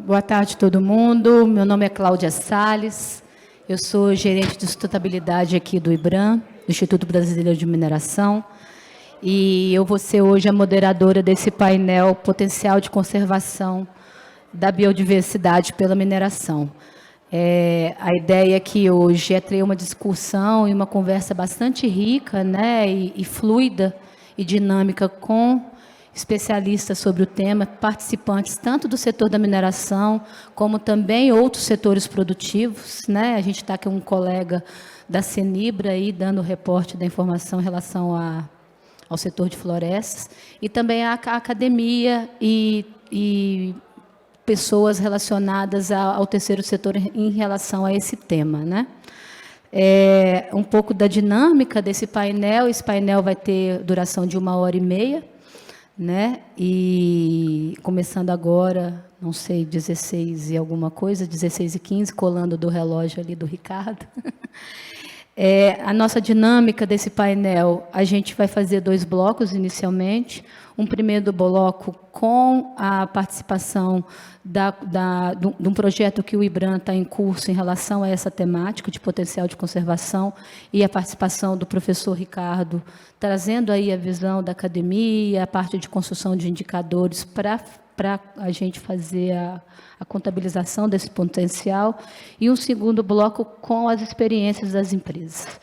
Boa tarde a todo mundo. Meu nome é Cláudia Salles. Eu sou gerente de sustentabilidade aqui do IBRAM, do Instituto Brasileiro de Mineração. E eu vou ser hoje a moderadora desse painel Potencial de Conservação da Biodiversidade pela Mineração. A ideia aqui hoje é ter uma discussão e uma conversa bastante rica, né, e fluida e dinâmica com especialistas sobre o tema, participantes tanto do setor da mineração, como também outros setores produtivos, né? A gente está com um colega da Cenibra aí dando o reporte da informação em relação ao setor de florestas, e também a academia e pessoas relacionadas ao terceiro setor em relação a esse tema, né? Um pouco da dinâmica desse painel. Esse painel vai ter duração de 1h30, né? E começando agora, não sei, 16 e alguma coisa, 16h15, colando do relógio ali do Ricardo. A nossa dinâmica desse painel, a gente vai fazer 2 blocos inicialmente. Um primeiro bloco com a participação de um projeto que o IBRAM está em curso em relação a essa temática de potencial de conservação, e a participação do professor Ricardo, trazendo aí a visão da academia, a parte de construção de indicadores para a gente fazer a contabilização desse potencial, e um segundo bloco com as experiências das empresas.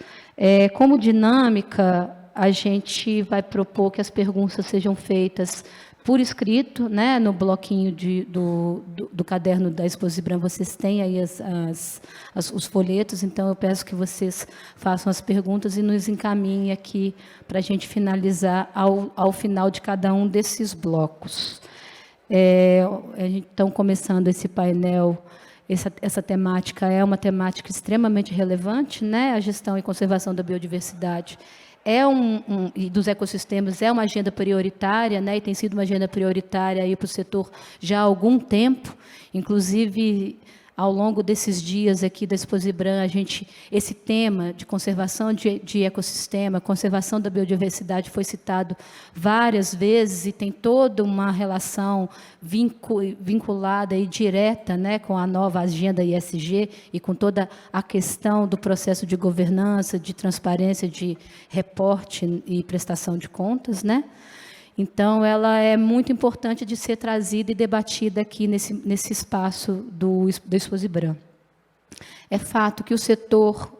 Como dinâmica, a gente vai propor que as perguntas sejam feitas por escrito, né? No bloquinho do caderno da Exposibram, vocês têm aí os folhetos, então eu peço que vocês façam as perguntas e nos encaminhem aqui para a gente finalizar ao final de cada um desses blocos. Então, começando esse painel, essa temática é uma temática extremamente relevante, né? A gestão e conservação da biodiversidade e dos ecossistemas é uma agenda prioritária, né? E tem sido uma agenda prioritária aí para o setor já há algum tempo. Inclusive, ao longo desses dias aqui da Exposibram, esse tema de conservação de ecossistema, conservação da biodiversidade foi citado várias vezes, e tem toda uma relação vinculada e direta, né, com a nova agenda ESG e com toda a questão do processo de governança, de transparência, de reporte e prestação de contas, né? Então, ela é muito importante de ser trazida e debatida aqui nesse espaço do Exposibram. É fato que o setor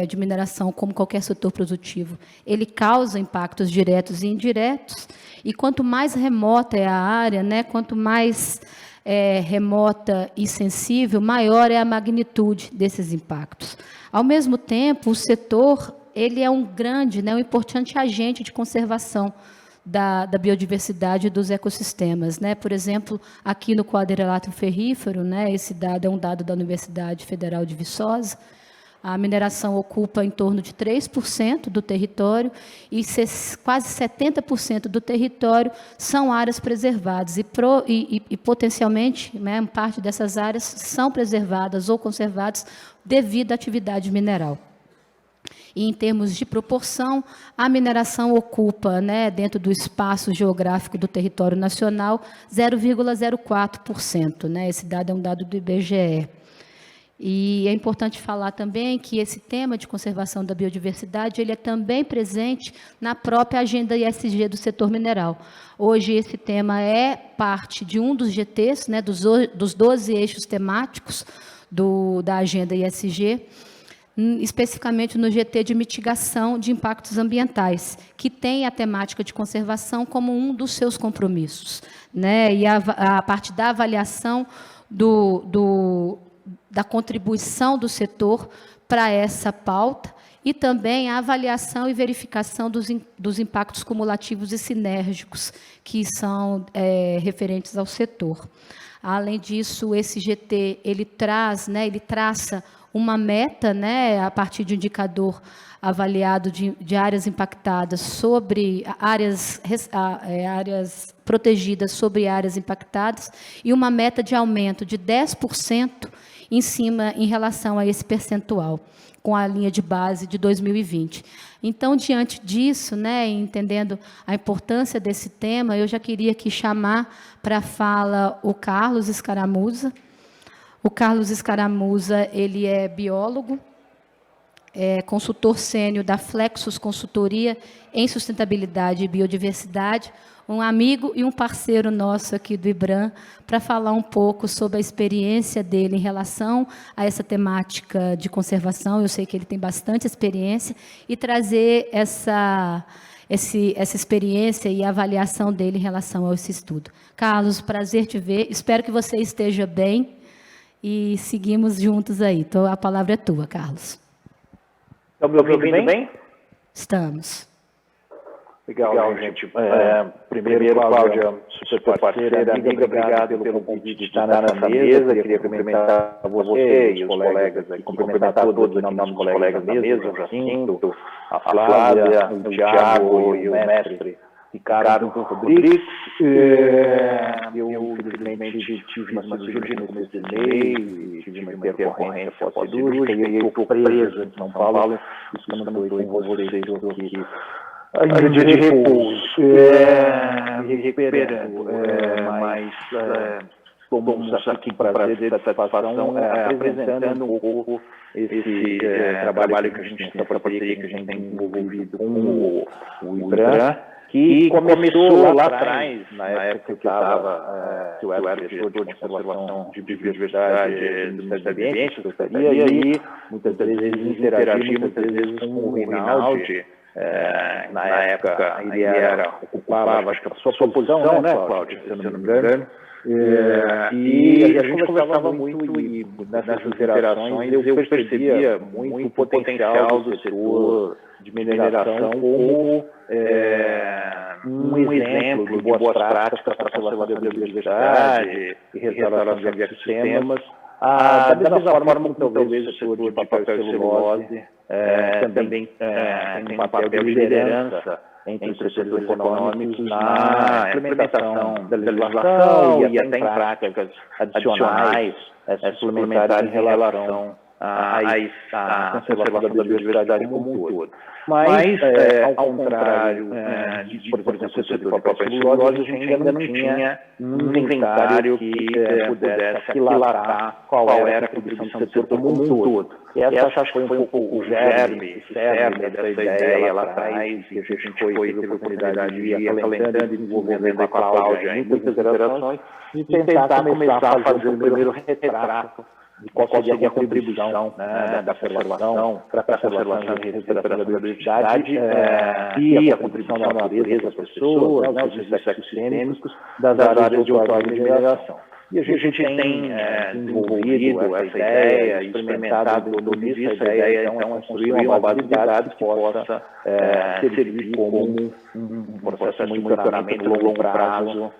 de mineração, como qualquer setor produtivo, ele causa impactos diretos e indiretos, e quanto mais remota é a área, né, quanto mais remota e sensível, maior é a magnitude desses impactos. Ao mesmo tempo, o setor ele é um grande, né, um importante agente de conservação da biodiversidade e dos ecossistemas, né? Por exemplo, aqui no quadrilátero ferrífero, né, esse dado é um dado da Universidade Federal de Viçosa, a mineração ocupa em torno de 3% do território, e quase 70% do território são áreas preservadas, e potencialmente, né, parte dessas áreas são preservadas ou conservadas devido à atividade mineral. E, em termos de proporção, a mineração ocupa, né, dentro do espaço geográfico do território nacional, 0,04%. Né? Esse dado é um dado do IBGE. E é importante falar também que esse tema de conservação da biodiversidade ele é também presente na própria agenda ESG do setor mineral. Hoje, esse tema é parte de um dos GTs, né, dos 12 eixos temáticos da agenda ESG, especificamente no GT de mitigação de impactos ambientais, que tem a temática de conservação como um dos seus compromissos, né? E a parte da avaliação da contribuição do setor para essa pauta, e também a avaliação e verificação dos impactos cumulativos e sinérgicos que são referentes ao setor. Além disso, esse GT ele traça uma meta, né, a partir de um indicador avaliado de áreas impactadas sobre áreas protegidas sobre áreas impactadas, e uma meta de aumento de 10% em relação a esse percentual, com a linha de base de 2020. Então, diante disso, né, entendendo a importância desse tema, eu já queria aqui chamar para a fala o Carlos Escaramuza. O Carlos Escaramuza, ele é biólogo, consultor sênior da Flexus Consultoria em Sustentabilidade e Biodiversidade, um amigo e um parceiro nosso aqui do IBRAM, para falar um pouco sobre a experiência dele em relação a essa temática de conservação. Eu sei que ele tem bastante experiência, e trazer essa experiência e avaliação dele em relação a esse estudo. Carlos, prazer te ver, espero que você esteja bem, e seguimos juntos aí. Então, a palavra é tua, Carlos. Estão me ouvindo bem? Estamos. Legal, gente. Primeiro, Cláudia, super parceira, amiga, obrigado pelo convite de estar nessa mesa. Queria cumprimentar você e os colegas aqui, cumprimentar todos os nossos colegas da mesa, o Jacinto, a Flávia, o Tiago e o mestre Ricardo Rodrigues. Eu, infelizmente, tive uma cirurgia no começo do mês, tive uma intercorrência pós-cirúrgica, e eu estou preso em São Paulo, isso que eu não estou com vocês aqui. Ainda de repouso, me recuperando, mas estamos aqui com prazer e satisfação apresentando um pouco esse trabalho que a gente tem, essa parceria que a gente tem envolvido com o IBRAM, que começou lá atrás, na época que eu era diretor de conservação de biodiversidade do Ministério do Ambiente, Secretaria, e muitas vezes interagimos muitas vezes com o Rinaldi. Na época, ele ocupava, acho que a sua posição, né, Cláudia, se eu não me engano. E a gente conversava muito, e nessas interações eu percebia muito o potencial do setor de mineração como um exemplo de boas práticas para a conservação da biodiversidade e restauração de ecossistemas. Da mesma forma como talvez o setor de papel e celulose também tem um papel de liderança entre os setores econômicos na implementação da legislação e até em práticas adicionais suplementares em relação à conservação da biodiversidade como um todo. Mas, ao contrário por exemplo, o setor de papel e celulose, a gente ainda não tinha um inventário que pudesse aquilatar qual era a contribuição do setor como um todo. E essa acho que foi um pouco o germe dessa ideia lá atrás, que a gente teve a oportunidade de ir acalentando e desenvolvendo com a Cláudia em muitas interações, de tentar começar a fazer o primeiro retrato de qual seria a contribuição da conservação para a conservação e recuperação da biodiversidade e a contribuição da natureza, das pessoas, dos ecossistêmicos, das áreas de outorga e mineração. E a gente tem desenvolvido essa ideia, experimentado tudo isso. A ideia então, é construir uma base de dados que possa servir como um processo de monitoramento a longo prazo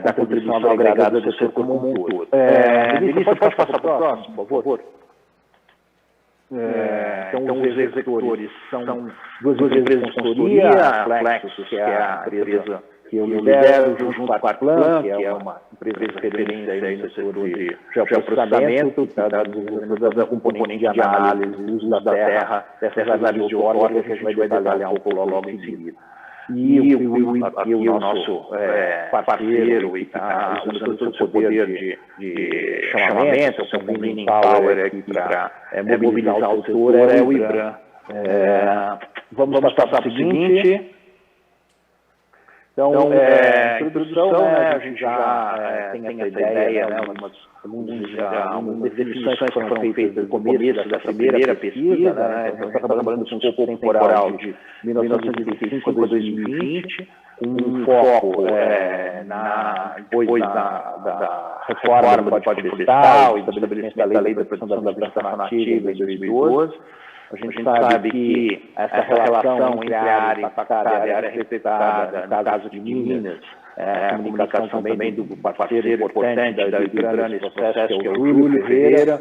da contribuição agregada do setor como um todo. Vinícius, pode passar para o próximo, por favor? Então, os executores são duas empresas de consultoria, a Flexus, que é a empresa que eu lidero, junto com a Artplan, que é uma empresa referência aí no setor de geoprocessamento, da componente de análise e uso da terra, dessas análises de outorga que a gente vai detalhar um pouco logo em seguida. E aqui o nosso parceiro, e está usando todo o seu poder de chamamento, o seu convening power aqui para mobilizar o setor, é o IBRAM. Vamos passar para o seguinte. Então, introdução, a gente já tem essa ideia, algumas definições que foram feitas no começo da primeira pesquisa, então está trabalhando com um escopo temporal de 1985 a 2020, com um foco depois da reforma do Código Florestal e estabelecimento da Lei da Proteção da Vegetação Nativa em 2012. A gente sabe que essa relação entre a área impactada e a área respeitada, no caso de Minas, a comunicação também do parceiro importante da IBRAM nesse processo, que é o Júlio Ferreira,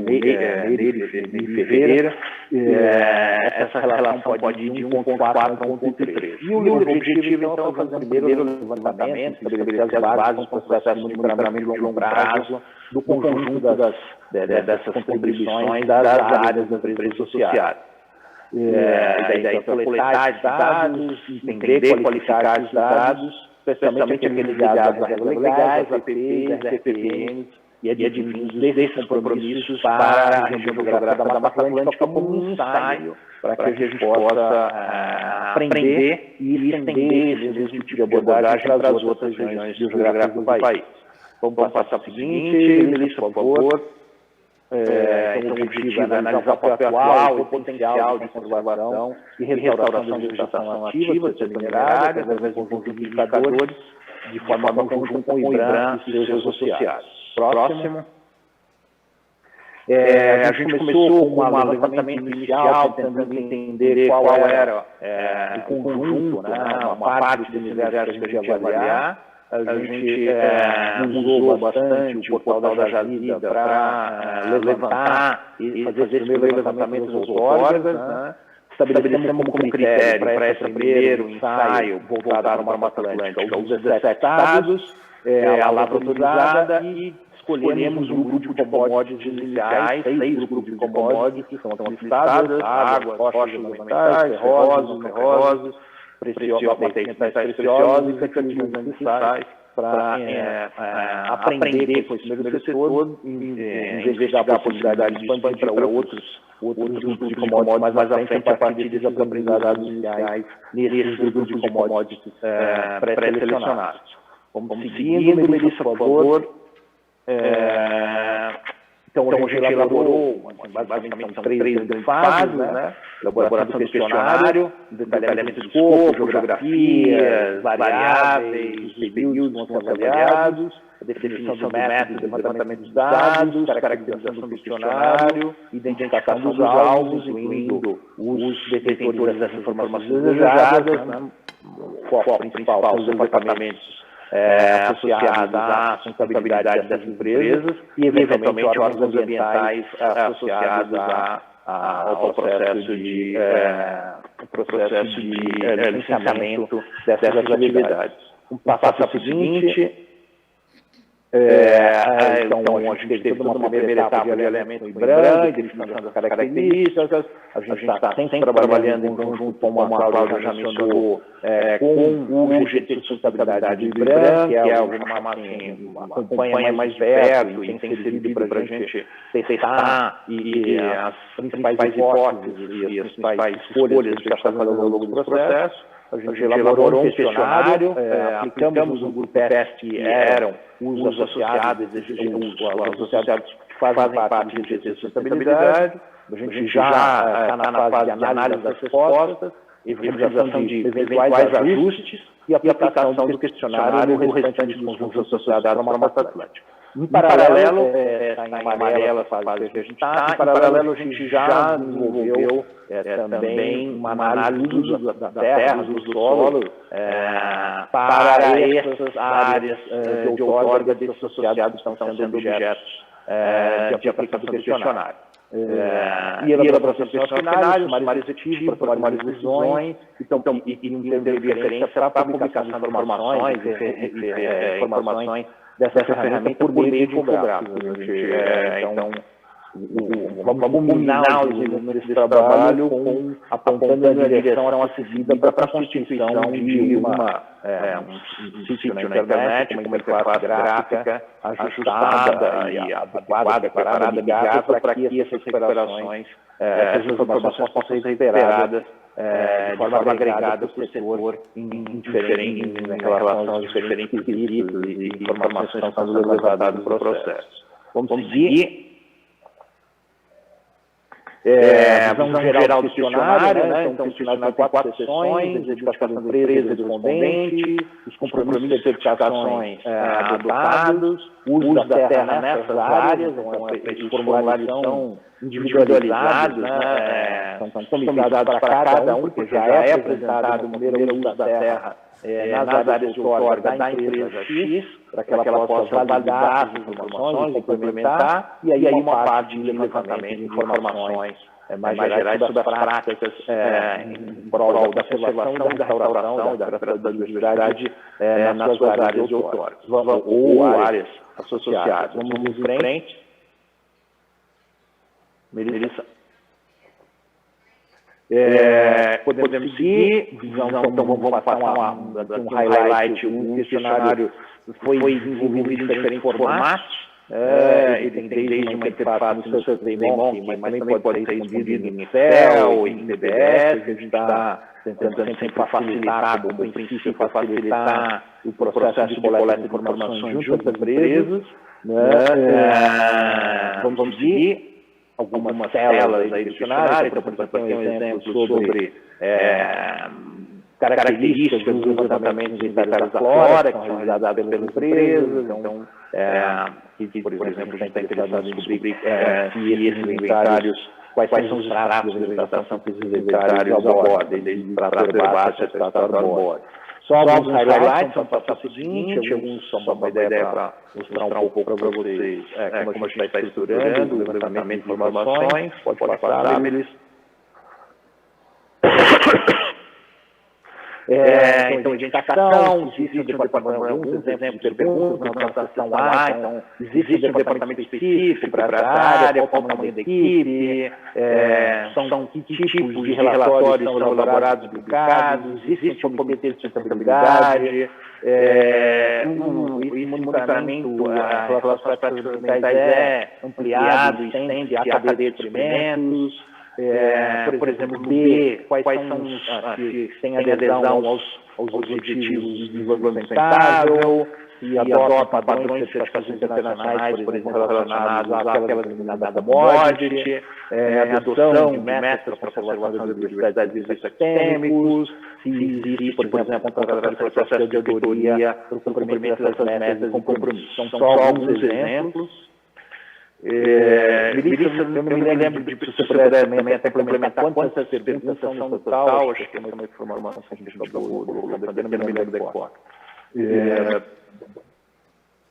Nery Ferreira. Essa relação pode ir de 1,4 a 1,3. E o objetivo, então, é fazer um primeiro levantamento, estabelecer as bases do processo de monitoramento de longo prazo do conjunto dessas contribuições das áreas das empresas associadas. Daí, coletar dados, entender, qualificar os dados, especialmente aqueles ligados às regras legais, APPs, RPPNs e advindos desses compromissos para a região geográfica da Mata Atlântica como um ensaio para que a gente possa aprender e estender esse mesmo tipo de abordagem para as outras regiões geográficas do país. Vamos passar para o seguinte, Melissa, por favor. Então, o objetivo é analisar o papel atual e o potencial de conservação e restauração da vegetação ativa, determinada, através de um conjunto de indicadores, de forma conjunta com o IBRAM e seus associados. Próximo. A gente começou com um levantamento inicial, tentando entender qual era o conjunto, uma parte do universo que a gente ia avaliar. A gente usou bastante o portal da Jazida para levantar e fazer esse primeiro levantamento dos outorgas, né? Estabelecemos como critério para esse primeiro ensaio voltado para a Mata Atlântica os 17 estados, a lavra autorizada, e escolhemos um grupo de commodities iniciais, 6 grupos de commodities que são listadas: água, rochas fundamentais, ferrosos, metais preciosos e fertilizantes necessários para aprender com esse primeiro setor, investigar a possibilidade de expandir para outros grupos de commodities mais à frente, a partir desses aprendizados iniciais nesses grupos de commodities pré-selecionados. Vamos seguindo, Melissa, por favor. Então, a gente elaborou, basicamente, são 3 grandes fases, né? Elaboração do questionário, detalhamento do escopo, geografias, variáveis, períodos vão ser avaliados, a definição do método de levantamento dos dados, caracterização do questionário, identificação dos alvos, incluindo os detentores dessas informações desejadas, né? O foco principal são os departamentos associados à sustentabilidade dessas empresas e, eventualmente, órgãos ambientais associados ao processo de licenciamento dessas atividades. Vamos passar para o seguinte. Então, a gente teve toda uma primeira etapa de avaliamento do IBRAM, identificação das características. A gente está sempre trabalhando em conjunto, como a Cláudia já mencionou, com o GT de sustentabilidade do IBRAM, que é uma acompanha mais perto e tem servido para a gente testar as principais hipóteses e as principais escolhas que a gente está fazendo ao longo do processo. A gente elaborou um questionário, aplicamos um grupo teste que eram os associados que fazem parte do GT de sustentabilidade. A gente já está na fase de análise das respostas, realização de eventuais ajustes e aplicação do questionário no restante dos conjuntos associados à Mata Atlântica. Em paralelo, está em amarela a fase que a gente está, em paralelo a gente já desenvolveu também uma análise do uso da terra, do solo, para essas áreas de outorga desses associados que estão sendo objetos de aplicação do questionário. E elaboração de questionários, mais efetivos, para tomar decisões, e não ter interferência para a publicação de informações dessa ferramenta por meio de infográficos. Então, vamos combinar esse trabalho com apontando a direção a seguida para a constituição de um sítio na internet, com uma interface gráfica ajustada e adequada, preparada, amigável, para que essas recuperações, essas informações possam ser recuperadas de forma agregada para o setor em relação aos diferentes requisitos e informações que estão sendo levantadas no processo. Vamos seguir. Visão geral do questionário, né? Então, o questionário tem 4 seções: a identificação da empresa e do respondente, os compromissos e certificações adotados, o uso da terra nessas áreas, então, esses formulários são individualizados, né? São customizados para cada um, porque já é apresentado o primeiro uso da terra nas áreas de outorga da empresa X, para que ela possa validar as informações e complementar, e aí uma parte de levantamento de informações mais gerais sobre as práticas em prol da conservação e da restauração e da biodiversidade nas suas áreas de outorga, ou áreas associadas. Vamos em frente. Melissa. Podemos seguir, então vamos passar um highlight. O questionário foi desenvolvido em diferentes formatos. Ele tem desde uma interface no SurveyMonkey, mas também pode ser respondido em Excel, em PDFs. A gente está tentando sempre facilitar, como princípio, facilitar o processo de coleta de informações junto às empresas. Vamos seguir algumas telas aí do questionário. Então, por exemplo, aqui um exemplo sobre características dos levantamentos de inventários da flora, que são realizados pelas empresas. Então, por exemplo, a gente está interessado em descobrir se esses inventários, quais são os tratos de vegetação que esses inventários abordam, desde trato herbáceo até trato arbóreo. Só alguns highlights, vamos passar para o seguinte, alguns só uma ideia para mostrar um pouco para vocês como a gente está estruturando o levantamento de informações. Pode passar, Melissa. Então, identificação, existe um departamento, alguns exemplos de perguntas na notação A, então, existe um departamento específico para essa área, qual o tamanho da equipe, são que tipos de relatórios são elaborados e publicados, existe um comitê de sustentabilidade, esse monitoramento em relação às práticas ambientais é ampliado e estende à cadeia de experimentos. Por exemplo, B, quais são os que têm adesão aos objetivos de desenvolvimento sustentável e adotam padrões de certificações internacionais, por exemplo, relacionados àquela denominada commodity, adoção de métodos para a conservação da biodiversidade de recursos ecossistêmicos, se existe, por exemplo, a contratação de processo de auditoria para o cumprimento dessas metas e compromissos. São só alguns exemplos. Melissa, eu não me lembro de se você puder também até complementar quantas perguntas são no total. Acho que é uma informação que a gente acabou de não me lembro da cor.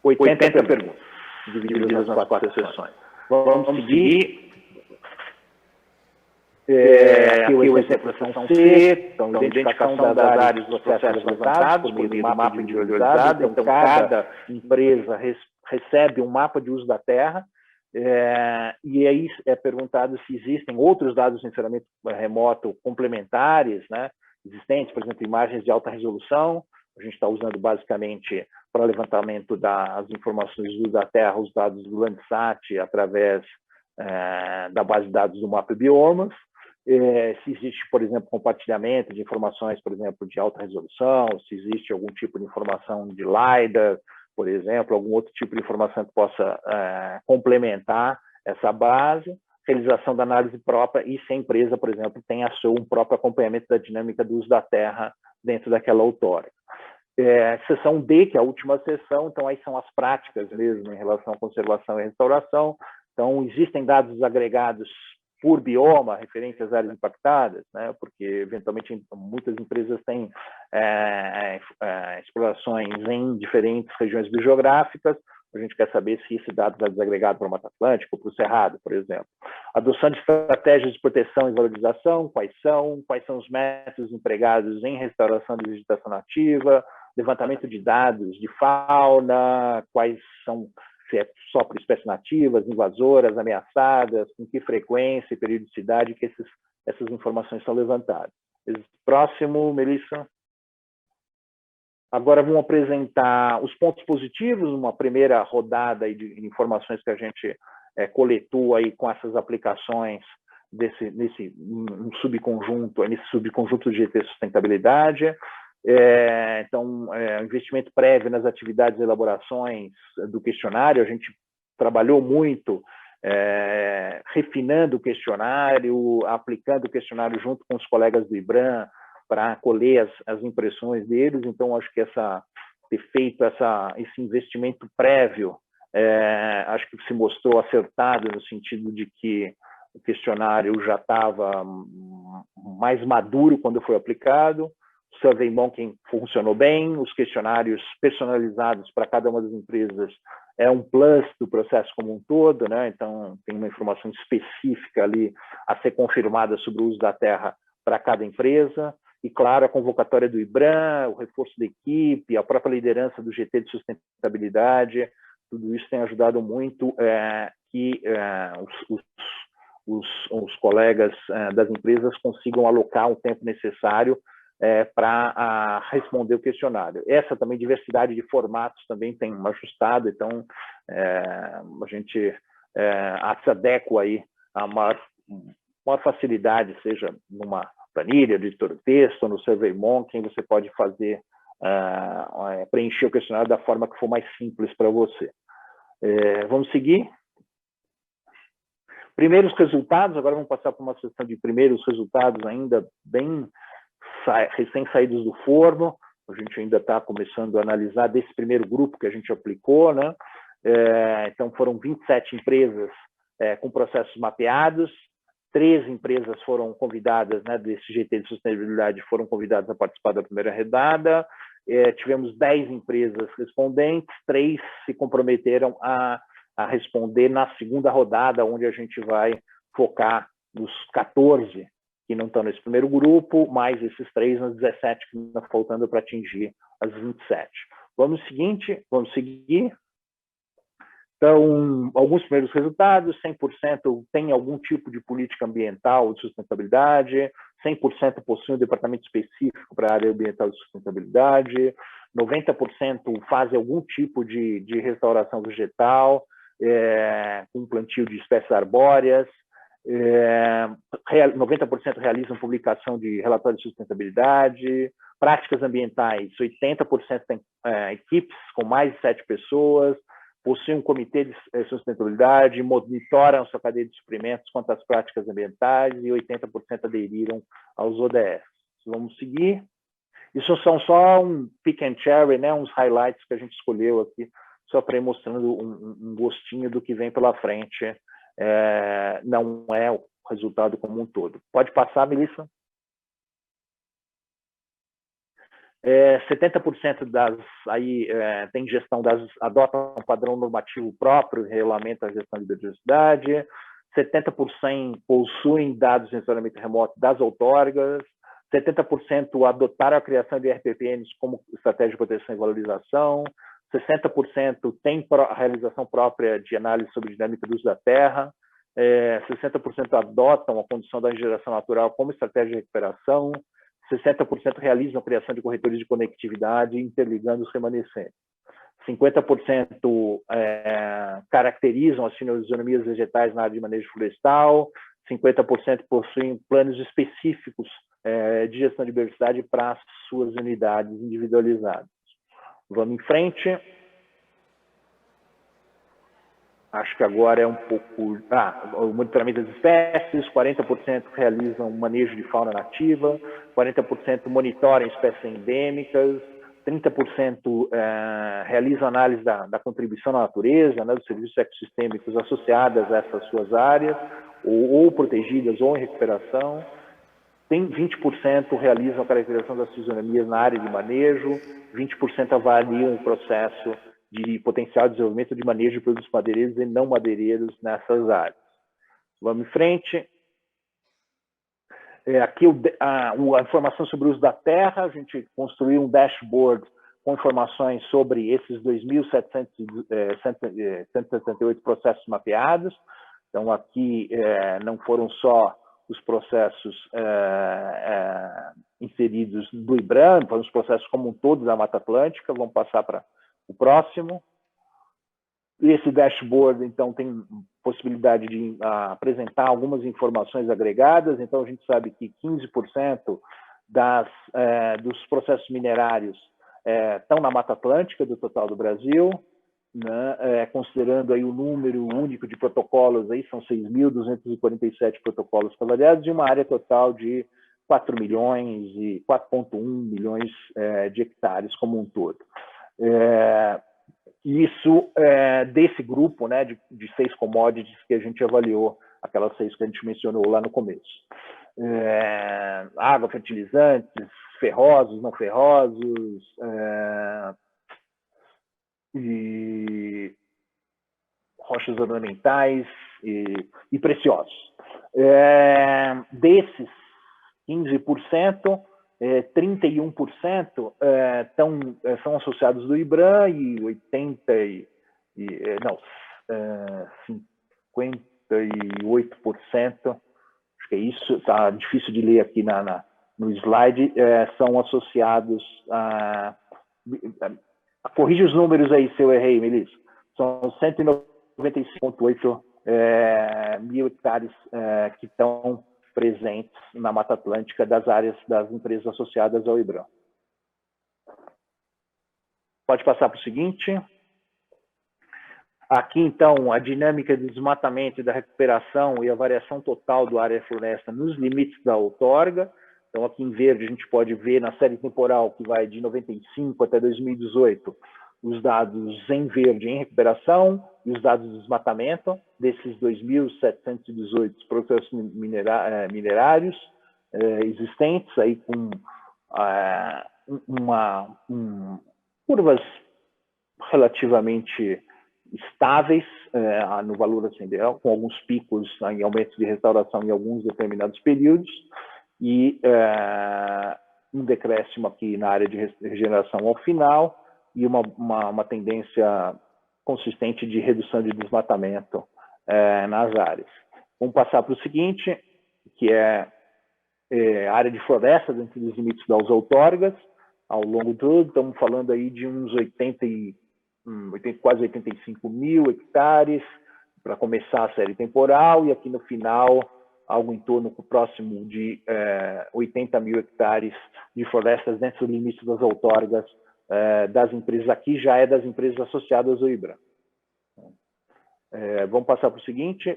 80 perguntas, divididas nas 4 sessões. Vamos seguir. Aqui o exemplo da seção C, então, identificação das áreas dos processos levantados por meio do mapa individualizado. Então, cada empresa recebe um mapa de uso da terra. E aí é perguntado se existem outros dados de sensoramento remoto complementares, né, existentes, por exemplo, imagens de alta resolução. A gente está usando basicamente para levantamento das informações do uso da Terra, os dados do Landsat através da base de dados do Mapa Biomas. Se existe, por exemplo, compartilhamento de informações, por exemplo, de alta resolução, se existe algum tipo de informação de LiDAR, por exemplo, algum outro tipo de informação que possa complementar essa base, realização da análise própria e se a empresa, por exemplo, tem um próprio acompanhamento da dinâmica do uso da terra dentro daquela outorga. Seção D, que é a última seção, então aí são as práticas mesmo em relação à conservação e restauração. Então, existem dados agregados por bioma, referentes às áreas impactadas, né, porque, eventualmente, muitas empresas têm explorações em diferentes regiões biogeográficas. A gente quer saber se esse dado está desagregado para o Mata Atlântica ou para o Cerrado, por exemplo. Adoção de estratégias de proteção e valorização, quais são os métodos empregados em restauração de vegetação nativa, levantamento de dados de fauna, quais são, se é só por espécies nativas, invasoras, ameaçadas, com que frequência e periodicidade que essas informações são levantadas. Próximo, Melissa. Agora vamos apresentar os pontos positivos, uma primeira rodada aí de informações que a gente coletou aí com essas aplicações nesse subconjunto de GT Sustentabilidade. Então, investimento prévio nas atividades e elaborações do questionário. A gente trabalhou muito refinando o questionário, aplicando o questionário junto com os colegas do IBRAM para colher as impressões deles. Então, acho que ter feito esse investimento prévio, acho que se mostrou acertado no sentido de que o questionário já estava mais maduro quando foi aplicado, o SurveyMonkey funcionou bem, os questionários personalizados para cada uma das empresas é um plus do processo como um todo, né? Então, tem uma informação específica ali a ser confirmada sobre o uso da terra para cada empresa, e, claro, a convocatória do IBRAM, o reforço da equipe, a própria liderança do GT de sustentabilidade, tudo isso tem ajudado muito que os colegas das empresas consigam alocar o tempo necessário para responder o questionário. Essa também diversidade de formatos também tem ajustado, então a gente se adequa aí a maior facilidade, seja numa planilha, editor de texto, no SurveyMonkey, você pode fazer, preencher o questionário da forma que for mais simples para você. Vamos seguir. Primeiros resultados, agora vamos passar por uma sessão de primeiros resultados ainda bem recém-saídos do forno. A gente ainda está começando a analisar desse primeiro grupo que a gente aplicou, né? Então, foram 27 empresas com processos mapeados, 3 empresas foram convidadas, né, desse GT de sustentabilidade, foram convidadas a participar da primeira rodada. Tivemos 10 empresas respondentes, 3 se comprometeram a responder na segunda rodada, onde a gente vai focar nos 14 que não estão nesse primeiro grupo, mais esses 3 nos 17 que estão faltando para atingir as 27. Vamos seguir. Então, alguns primeiros resultados: 100% tem algum tipo de política ambiental de sustentabilidade, 100% possui um departamento específico para a área ambiental de sustentabilidade, 90% fazem algum tipo de restauração vegetal, com plantio de espécies arbóreas, 90% realizam publicação de relatórios de sustentabilidade, práticas ambientais, 80% tem equipes com mais de 7 pessoas, possuem um comitê de sustentabilidade, monitoram sua cadeia de suprimentos quanto às práticas ambientais e 80% aderiram aos ODS. Vamos seguir. Isso são só um pick and cherry, né, uns highlights que a gente escolheu aqui, só para ir mostrando um gostinho do que vem pela frente. Não é o resultado como um todo. Pode passar, Melissa? 70% tem gestão adotam um padrão normativo próprio e regulamenta a gestão de biodiversidade, 70% possuem dados de sensoramento remoto das outorgas, 70% adotaram a criação de RPPNs como estratégia de proteção e valorização, 60% tem a realização própria de análise sobre dinâmica do uso da terra, 60% adotam a condição da regeneração natural como estratégia de recuperação, 60% realizam a criação de corretores de conectividade, interligando os remanescentes. 50% caracterizam as fisionomias vegetais na área de manejo florestal, 50% possuem planos específicos de gestão de biodiversidade para as suas unidades individualizadas. Vamos em frente. Acho que agora é um pouco... o monitoramento das espécies, 40% realizam manejo de fauna nativa, 40% monitoram espécies endêmicas, 30% realizam análise da contribuição à natureza, né, dos serviços ecossistêmicos associados a essas suas áreas, ou protegidas ou em recuperação. Tem 20% realizam a caracterização das fisionomias na área de manejo, 20% avaliam o processo de potencial desenvolvimento de manejo de produtos madeireiros e não madeireiros nessas áreas. Vamos em frente. Aqui a informação sobre o uso da terra, a gente construiu um dashboard com informações sobre esses 2.768 processos mapeados. Então, aqui não foram só os processos inseridos do IBRAM, foram os processos como um todo da Mata Atlântica. Vamos passar para o próximo. Esse dashboard, então, tem possibilidade de apresentar algumas informações agregadas. Então, a gente sabe que 15% dos processos minerários estão na Mata Atlântica, do total do Brasil. né, considerando aí o número único de protocolos, aí são 6.247 protocolos salariados, e uma área total de 4,1 milhões de hectares como um todo. Isso desse grupo, né, de 6 commodities que a gente avaliou, aquelas 6 que a gente mencionou lá no começo. Água, fertilizantes, ferrosos, não ferrosos, e rochas ornamentais e preciosos. Desses 15%, 31% são associados do IBRAM e 58%, acho que é isso, está difícil de ler aqui no slide, são associados a... Corrige os números aí se eu errei, Melissa. São 195,8 mil hectares que estão presentes na Mata Atlântica das áreas das empresas associadas ao IBRAM. Pode passar para o seguinte. Aqui, então, a dinâmica de desmatamento e da recuperação e a variação total do área floresta nos limites da outorga. Então, aqui em verde, a gente pode ver na série temporal, que vai de 95 até 2018, os dados em verde em recuperação e os dados de desmatamento desses 2.718 processos minerários existentes, aí com curvas relativamente estáveis no valor ascendente, com alguns picos em aumentos de restauração em alguns determinados períodos, e um decréscimo aqui na área de regeneração ao final, e uma tendência consistente de redução de desmatamento nas áreas. Vamos passar para o seguinte, que é a área de floresta dentro dos limites das outorgas, ao longo de tudo, estamos falando aí de uns quase 85 mil hectares, para começar a série temporal, e aqui no final, algo em torno próximo de 80 mil hectares de florestas dentro do limite das outorgas das empresas. Aqui já é das empresas associadas ao IBRAM. Vamos passar para o seguinte.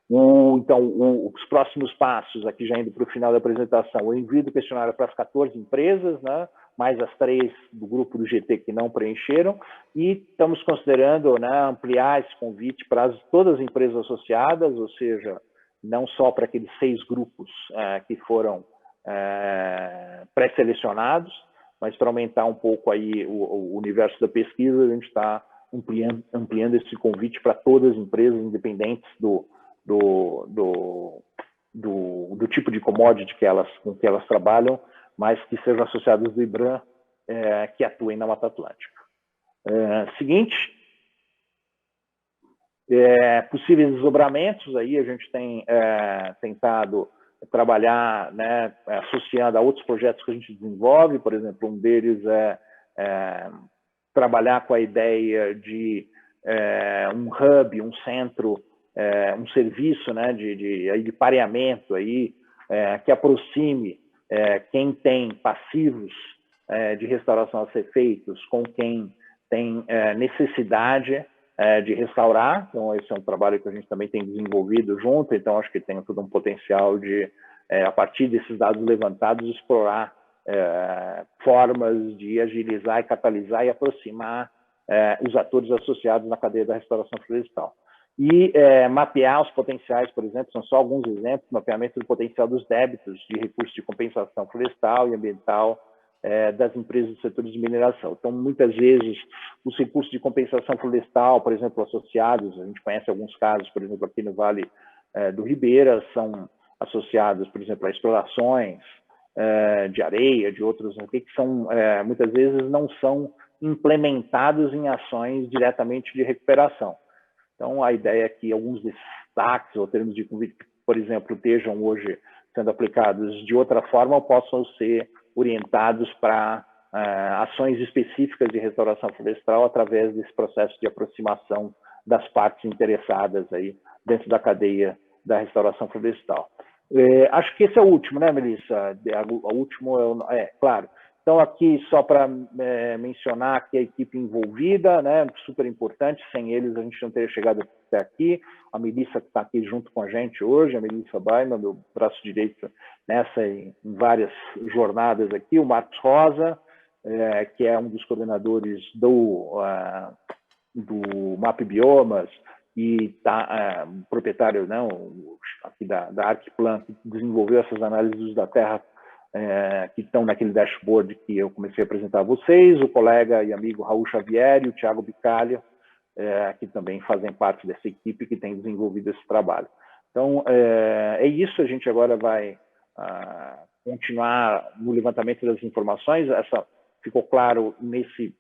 Então, os próximos passos, aqui já indo para o final da apresentação, eu envio o questionário para as 14 empresas, né, mais as 3 do grupo do GT que não preencheram, e estamos considerando, né, ampliar esse convite para todas as empresas associadas, ou seja, não só para aqueles 6 grupos que foram pré-selecionados, mas para aumentar um pouco aí o universo da pesquisa, a gente está ampliando esse convite para todas as empresas, independentes do tipo de commodity com que elas trabalham, mas que sejam associadas do IBRAM, que atuem na Mata Atlântica. Seguinte, possíveis desdobramentos, aí a gente tem tentado trabalhar, né, associando a outros projetos que a gente desenvolve, por exemplo, um deles trabalhar com a ideia de um hub, um centro, um serviço, né, de pareamento aí, que aproxime quem tem passivos de restauração a ser feitos com quem tem necessidade de restaurar. Então, esse é um trabalho que a gente também tem desenvolvido junto, então acho que tem todo um potencial de, a partir desses dados levantados, explorar formas de agilizar e catalisar e aproximar os atores associados na cadeia da restauração florestal. E mapear os potenciais, por exemplo, são só alguns exemplos, mapeamento do potencial dos débitos de recursos de compensação florestal e ambiental das empresas do setor de mineração. Então, muitas vezes, os recursos de compensação florestal, por exemplo, associados, a gente conhece alguns casos, por exemplo, aqui no Vale do Ribeira, são associados, por exemplo, a explorações de areia, de outros, que são, muitas vezes, não são implementados em ações diretamente de recuperação. Então, a ideia é que alguns desses taxas ou termos de convite, por exemplo, estejam hoje sendo aplicados de outra forma ou possam ser orientados para ações específicas de restauração florestal através desse processo de aproximação das partes interessadas aí dentro da cadeia da restauração florestal. Acho que esse é o último, né, Melissa? O último claro. Então, aqui, só para mencionar aqui a equipe envolvida, né, super importante, sem eles a gente não teria chegado até aqui. A Melissa que está aqui junto com a gente hoje, a Melissa Baima, meu braço direito nessa e em várias jornadas aqui, o Marcos Rosa, que é um dos coordenadores do MAP Biomas, e proprietário, não, aqui da Arquiplan, que desenvolveu essas análises da terra que estão naquele dashboard que eu comecei a apresentar a vocês, o colega e amigo Raul Xavier e o Thiago Bicalho, que também fazem parte dessa equipe que tem desenvolvido esse trabalho. Então, é isso, a gente agora vai continuar no levantamento das informações. Ficou claro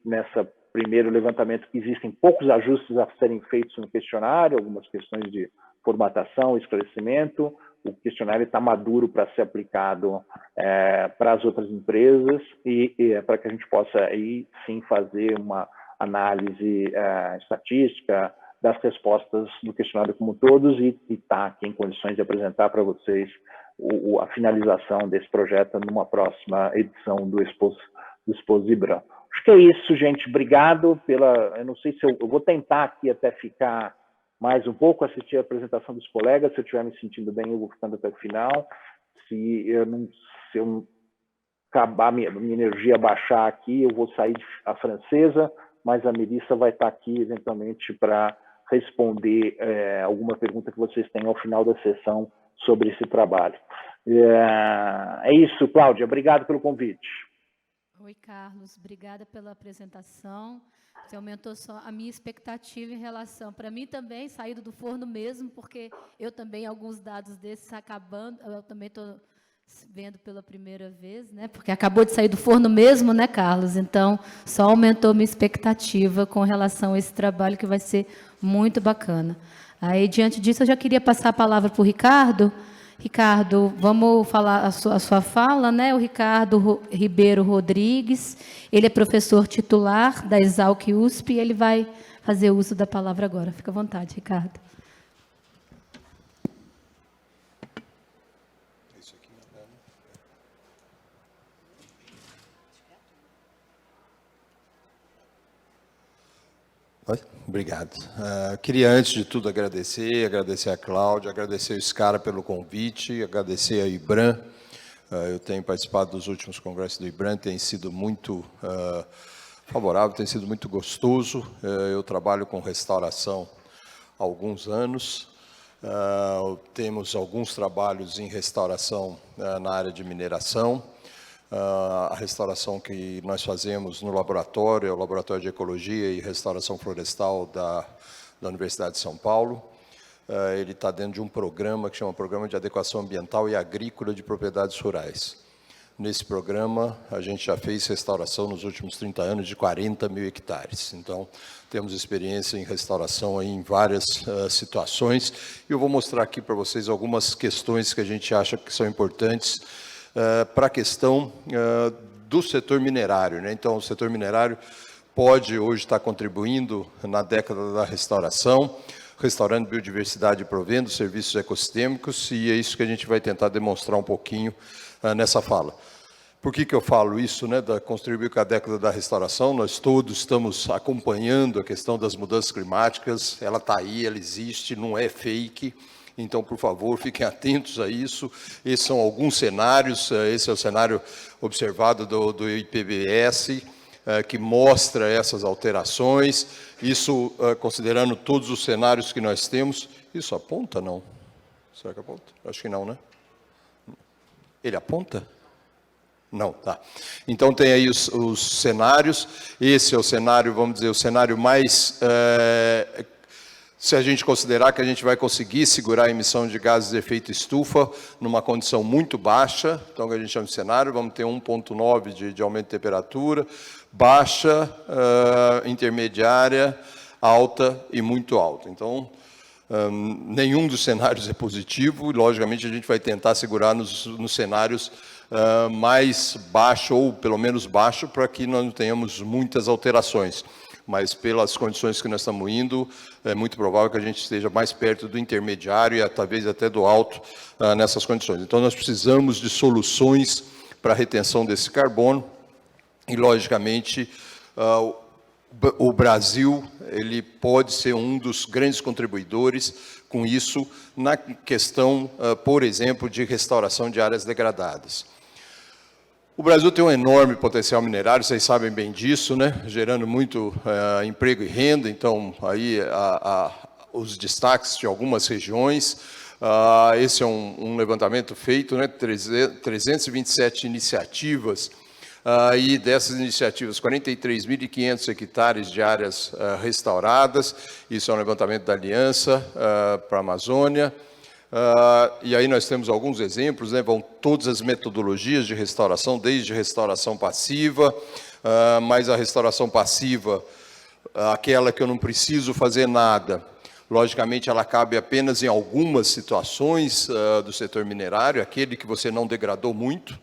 nessa primeiro levantamento que existem poucos ajustes a serem feitos no questionário, algumas questões de formatação, esclarecimento. O questionário está maduro para ser aplicado para as outras empresas e para que a gente possa aí sim fazer uma análise estatística das respostas do questionário como todos e estar aqui em condições de apresentar para vocês a finalização desse projeto numa próxima edição do Expos IBRAM. Acho que é isso, gente. Obrigado eu não sei se eu vou tentar aqui até ficar mais um pouco, assistir a apresentação dos colegas. Se eu estiver me sentindo bem, eu vou ficando até o final. Se eu acabar minha energia baixar aqui, eu vou sair a francesa, mas a Melissa vai estar aqui eventualmente para responder alguma pergunta que vocês tenham ao final da sessão sobre esse trabalho. É isso, Cláudia. Obrigado pelo convite. Oi, Carlos. Obrigada pela apresentação. Você aumentou só a minha expectativa em relação, para mim também, saído do forno mesmo, porque eu também, alguns dados desses acabando, eu também estou vendo pela primeira vez, né? Porque acabou de sair do forno mesmo, né, Carlos? Então, só aumentou minha expectativa com relação a esse trabalho, que vai ser muito bacana. Aí, diante disso, eu já queria passar a palavra para o Ricardo. Ricardo, vamos falar a sua fala, né? O Ricardo Ribeiro Rodrigues, ele é professor titular da Exalc USP e ele vai fazer uso da palavra agora. Fica à vontade, Ricardo. Obrigado. Queria, antes de tudo, agradecer a Cláudia, agradecer o SCARA pelo convite, agradecer a IBRAM. Eu tenho participado dos últimos congressos do IBRAM, tem sido muito favorável, tem sido muito gostoso. Eu trabalho com restauração há alguns anos. Temos alguns trabalhos em restauração na área de mineração. A restauração que nós fazemos no laboratório, é o Laboratório de Ecologia e Restauração Florestal da Universidade de São Paulo. Ele está dentro de um programa que chama Programa de Adequação Ambiental e Agrícola de Propriedades Rurais. Nesse programa, a gente já fez restauração nos últimos 30 anos de 40 mil hectares. Então, temos experiência em restauração aí em várias situações. E eu vou mostrar aqui para vocês algumas questões que a gente acha que são importantes para a questão do setor minerário, né? Então, o setor minerário pode hoje estar contribuindo na década da restauração, restaurando biodiversidade e provendo serviços ecossistêmicos, e é isso que a gente vai tentar demonstrar um pouquinho nessa fala. Por que eu falo isso, né, da contribuir com a década da restauração? Nós todos estamos acompanhando a questão das mudanças climáticas, ela está aí, ela existe, não é fake. Então, por favor, fiquem atentos a isso. Esses são alguns cenários. Esse é o cenário observado do IPBS, que mostra essas alterações. Isso, considerando todos os cenários que nós temos. Isso aponta, não? Será que aponta? Acho que não, né? Ele aponta? Não, tá. Então, tem aí os cenários. Esse é o cenário, vamos dizer, o cenário mais... se a gente considerar que a gente vai conseguir segurar a emissão de gases de efeito estufa numa condição muito baixa, então que a gente chama de cenário, vamos ter 1,9 de aumento de temperatura, baixa, intermediária, alta e muito alta. Então, nenhum dos cenários é positivo, e logicamente a gente vai tentar segurar nos cenários mais baixo, ou pelo menos baixo, para que nós não tenhamos muitas alterações. Mas pelas condições que nós estamos indo, é muito provável que a gente esteja mais perto do intermediário e talvez até do alto nessas condições. Então, nós precisamos de soluções para a retenção desse carbono. e, logicamente, o Brasil ele pode ser um dos grandes contribuidores com isso na questão, por exemplo, de restauração de áreas degradadas. O Brasil tem um enorme potencial minerário, vocês sabem bem disso, né? Gerando muito emprego e renda, então aí os destaques de algumas regiões. Esse é um levantamento feito, né? 327 iniciativas, e dessas iniciativas, 43.500 hectares de áreas restauradas. Isso é um levantamento da Aliança para a Amazônia. E aí nós temos alguns exemplos, né? Vão todas as metodologias de restauração, desde restauração passiva, mas a restauração passiva, aquela que eu não preciso fazer nada, logicamente ela cabe apenas em algumas situações do setor minerário, aquele que você não degradou muito.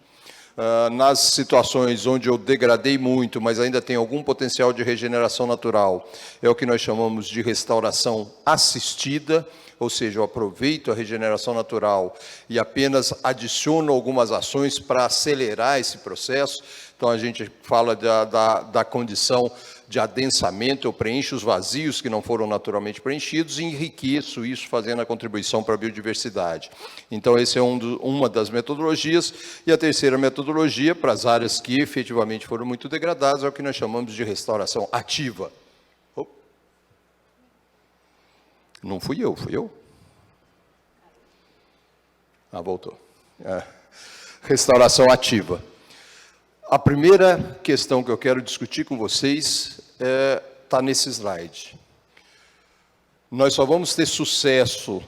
Nas situações onde eu degradei muito, mas ainda tem algum potencial de regeneração natural, é o que nós chamamos de restauração assistida, ou seja, eu aproveito a regeneração natural e apenas adiciono algumas ações para acelerar esse processo. Então, a gente fala da condição de adensamento, eu preencho os vazios que não foram naturalmente preenchidos e enriqueço isso fazendo a contribuição para a biodiversidade. Então, essa é uma das metodologias. E a terceira metodologia, para as áreas que efetivamente foram muito degradadas, é o que nós chamamos de restauração ativa. Não fui eu, fui eu? Voltou. Restauração ativa. A primeira questão que eu quero discutir com vocês está nesse slide. Nós só vamos ter sucesso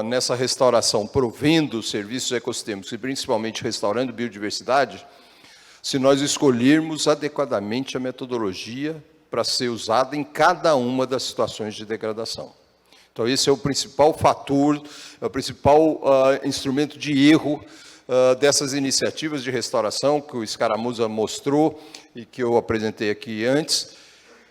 nessa restauração, provendo serviços ecossistêmicos e principalmente restaurando biodiversidade, se nós escolhermos adequadamente a metodologia para ser usada em cada uma das situações de degradação. Então, esse é o principal fator, é o principal instrumento de erro dessas iniciativas de restauração que o Escaramuza mostrou e que eu apresentei aqui antes,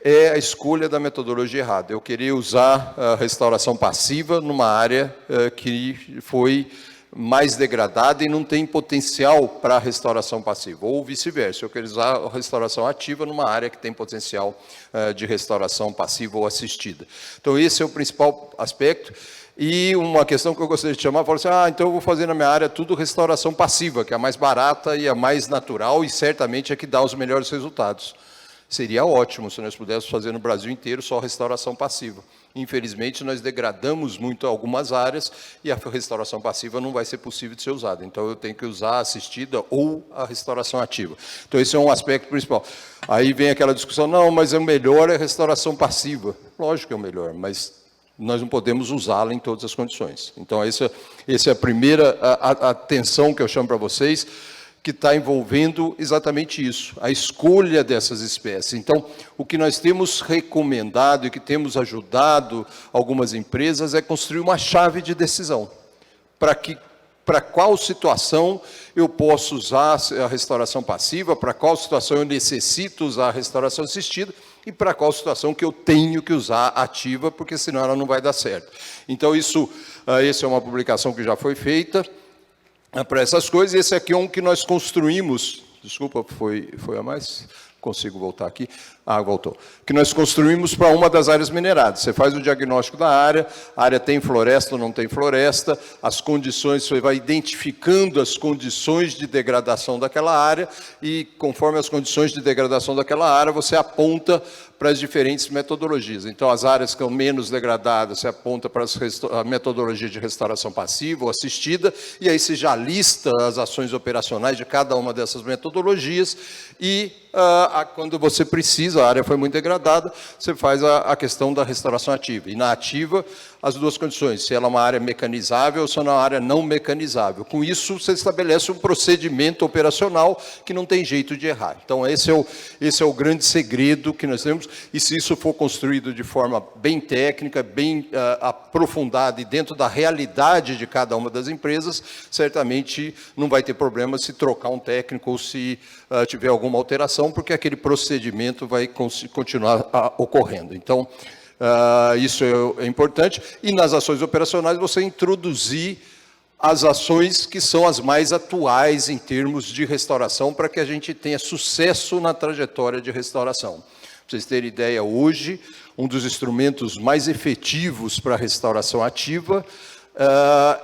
é a escolha da metodologia errada. Eu queria usar a restauração passiva numa área que foi mais degradada e não tem potencial para a restauração passiva, ou vice-versa. Eu quero usar a restauração ativa numa área que tem potencial de restauração passiva ou assistida. Então, esse é o principal aspecto. E uma questão que eu gostaria de chamar, eu falo assim, então eu vou fazer na minha área tudo restauração passiva, que é a mais barata e a mais natural e certamente é que dá os melhores resultados. Seria ótimo se nós pudéssemos fazer no Brasil inteiro só restauração passiva. Infelizmente, nós degradamos muito algumas áreas e a restauração passiva não vai ser possível de ser usada. Então, eu tenho que usar a assistida ou a restauração ativa. Então, esse é um aspecto principal. Aí vem aquela discussão, não, mas o melhor é a restauração passiva. Lógico que é o melhor, mas nós não podemos usá-la em todas as condições. Então, essa é a primeira atenção que eu chamo para vocês, que está envolvendo exatamente isso, a escolha dessas espécies. Então, o que nós temos recomendado e que temos ajudado algumas empresas é construir uma chave de decisão, para qual situação eu posso usar a restauração passiva, para qual situação eu necessito usar a restauração assistida, e para qual situação que eu tenho que usar ativa, porque senão ela não vai dar certo. Então, essa é uma publicação que já foi feita, para essas coisas. Esse aqui é um que nós construímos, desculpa, foi a mais? Consigo voltar aqui? Voltou. Que nós construímos para uma das áreas mineradas. Você faz o diagnóstico da área, a área tem floresta ou não tem floresta, as condições, você vai identificando as condições de degradação daquela área e, conforme as condições de degradação daquela área, você aponta para as diferentes metodologias. Então, as áreas que são menos degradadas, você aponta para a metodologia de restauração passiva ou assistida, e aí você já lista as ações operacionais de cada uma dessas metodologias, e quando você precisa, a área foi muito degradada, você faz a questão da restauração ativa. E na ativa, as duas condições, se ela é uma área mecanizável ou se é uma área não mecanizável. Com isso, você estabelece um procedimento operacional que não tem jeito de errar. Então, esse é o grande segredo que nós temos, e se isso for construído de forma bem técnica, bem aprofundada e dentro da realidade de cada uma das empresas, certamente não vai ter problema se trocar um técnico ou se tiver alguma alteração, porque aquele procedimento vai continuar ocorrendo. Então, isso é importante. E nas ações operacionais, você introduzir as ações que são as mais atuais em termos de restauração, para que a gente tenha sucesso na trajetória de restauração. Para vocês terem ideia, hoje, um dos instrumentos mais efetivos para a restauração ativa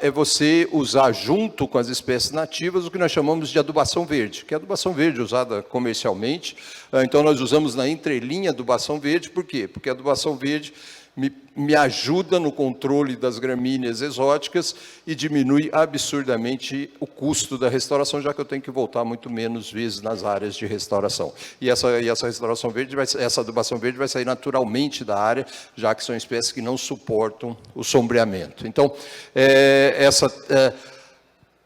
é você usar junto com as espécies nativas o que nós chamamos de adubação verde, que é a adubação verde usada comercialmente. Então, nós usamos na entrelinha adubação verde, por quê? Porque a adubação verde me ajuda no controle das gramíneas exóticas e diminui absurdamente o custo da restauração, já que eu tenho que voltar muito menos vezes nas áreas de restauração. E essa restauração verde, essa adubação verde vai sair naturalmente da área, já que são espécies que não suportam o sombreamento. Então,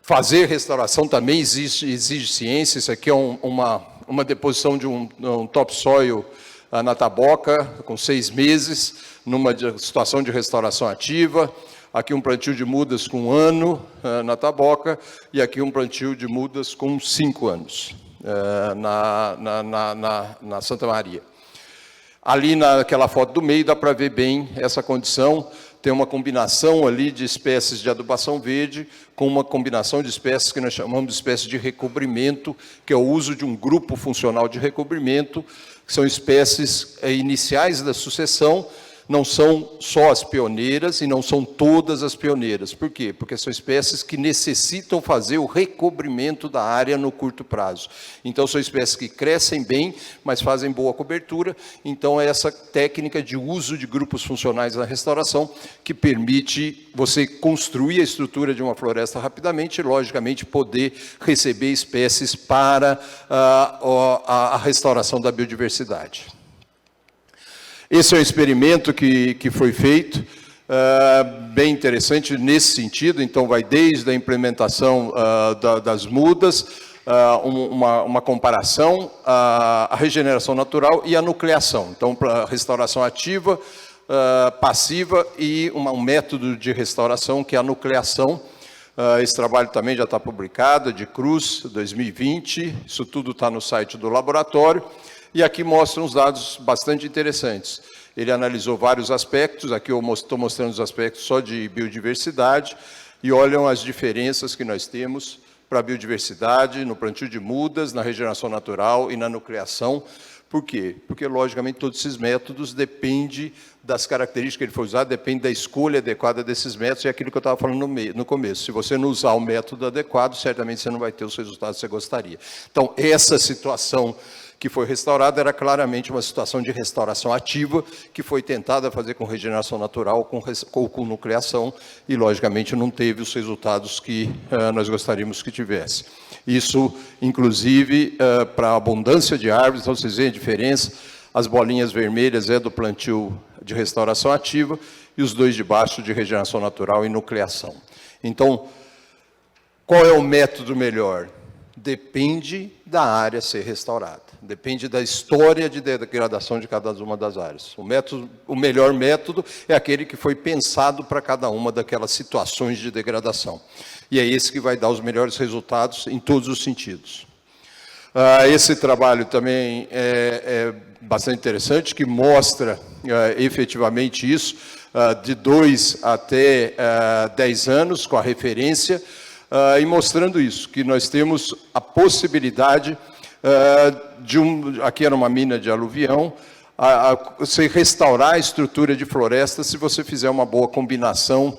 fazer restauração também exige ciência. Isso aqui é uma deposição de um topsoil na taboca, com 6 meses, numa situação de restauração ativa. Aqui um plantio de mudas com 1 ano na taboca, e aqui um plantio de mudas com 5 anos na Santa Maria. Ali naquela foto do meio dá para ver bem essa condição. Tem uma combinação ali de espécies de adubação verde com uma combinação de espécies que nós chamamos de espécies de recobrimento, que é o uso de um grupo funcional de recobrimento, que são espécies iniciais da sucessão. Não são só as pioneiras e não são todas as pioneiras. Por quê? Porque são espécies que necessitam fazer o recobrimento da área no curto prazo. Então, são espécies que crescem bem, mas fazem boa cobertura. Então, é essa técnica de uso de grupos funcionais na restauração que permite você construir a estrutura de uma floresta rapidamente e, logicamente, poder receber espécies para a restauração da biodiversidade. Esse é um experimento que foi feito, bem interessante nesse sentido. Então, vai desde a implementação das mudas, uma comparação, a regeneração natural e a nucleação. Então, para restauração ativa, passiva e um método de restauração que é a nucleação. Esse trabalho também já está publicado, de Cruz, 2020. Isso tudo está no site do laboratório. E aqui mostra uns dados bastante interessantes. Ele analisou vários aspectos, aqui eu estou mostrando os aspectos só de biodiversidade, e olham as diferenças que nós temos para a biodiversidade, no plantio de mudas, na regeneração natural e na nucleação. Por quê? Porque, logicamente, todos esses métodos dependem das características que ele foi usado, depende da escolha adequada desses métodos, e é aquilo que eu estava falando no começo. Se você não usar o método adequado, certamente você não vai ter os resultados que você gostaria. Então, essa situação que foi restaurada era claramente uma situação de restauração ativa, que foi tentada fazer com regeneração natural ou com nucleação, e, logicamente, não teve os resultados que nós gostaríamos que tivesse. Isso, inclusive, para a abundância de árvores. Então, vocês veem a diferença, as bolinhas vermelhas é do plantio de restauração ativa, e os dois de baixo de regeneração natural e nucleação. Então, qual é o método melhor? Depende da área ser restaurada, depende da história de degradação de cada uma das áreas. O melhor método é aquele que foi pensado para cada uma daquelas situações de degradação. E é esse que vai dar os melhores resultados em todos os sentidos. Esse trabalho também é bastante interessante, que mostra efetivamente isso, de 2 até 10 anos, com a referência, e mostrando isso, que nós temos a possibilidade aqui era uma mina de aluvião, você restaurar a estrutura de floresta se você fizer uma boa combinação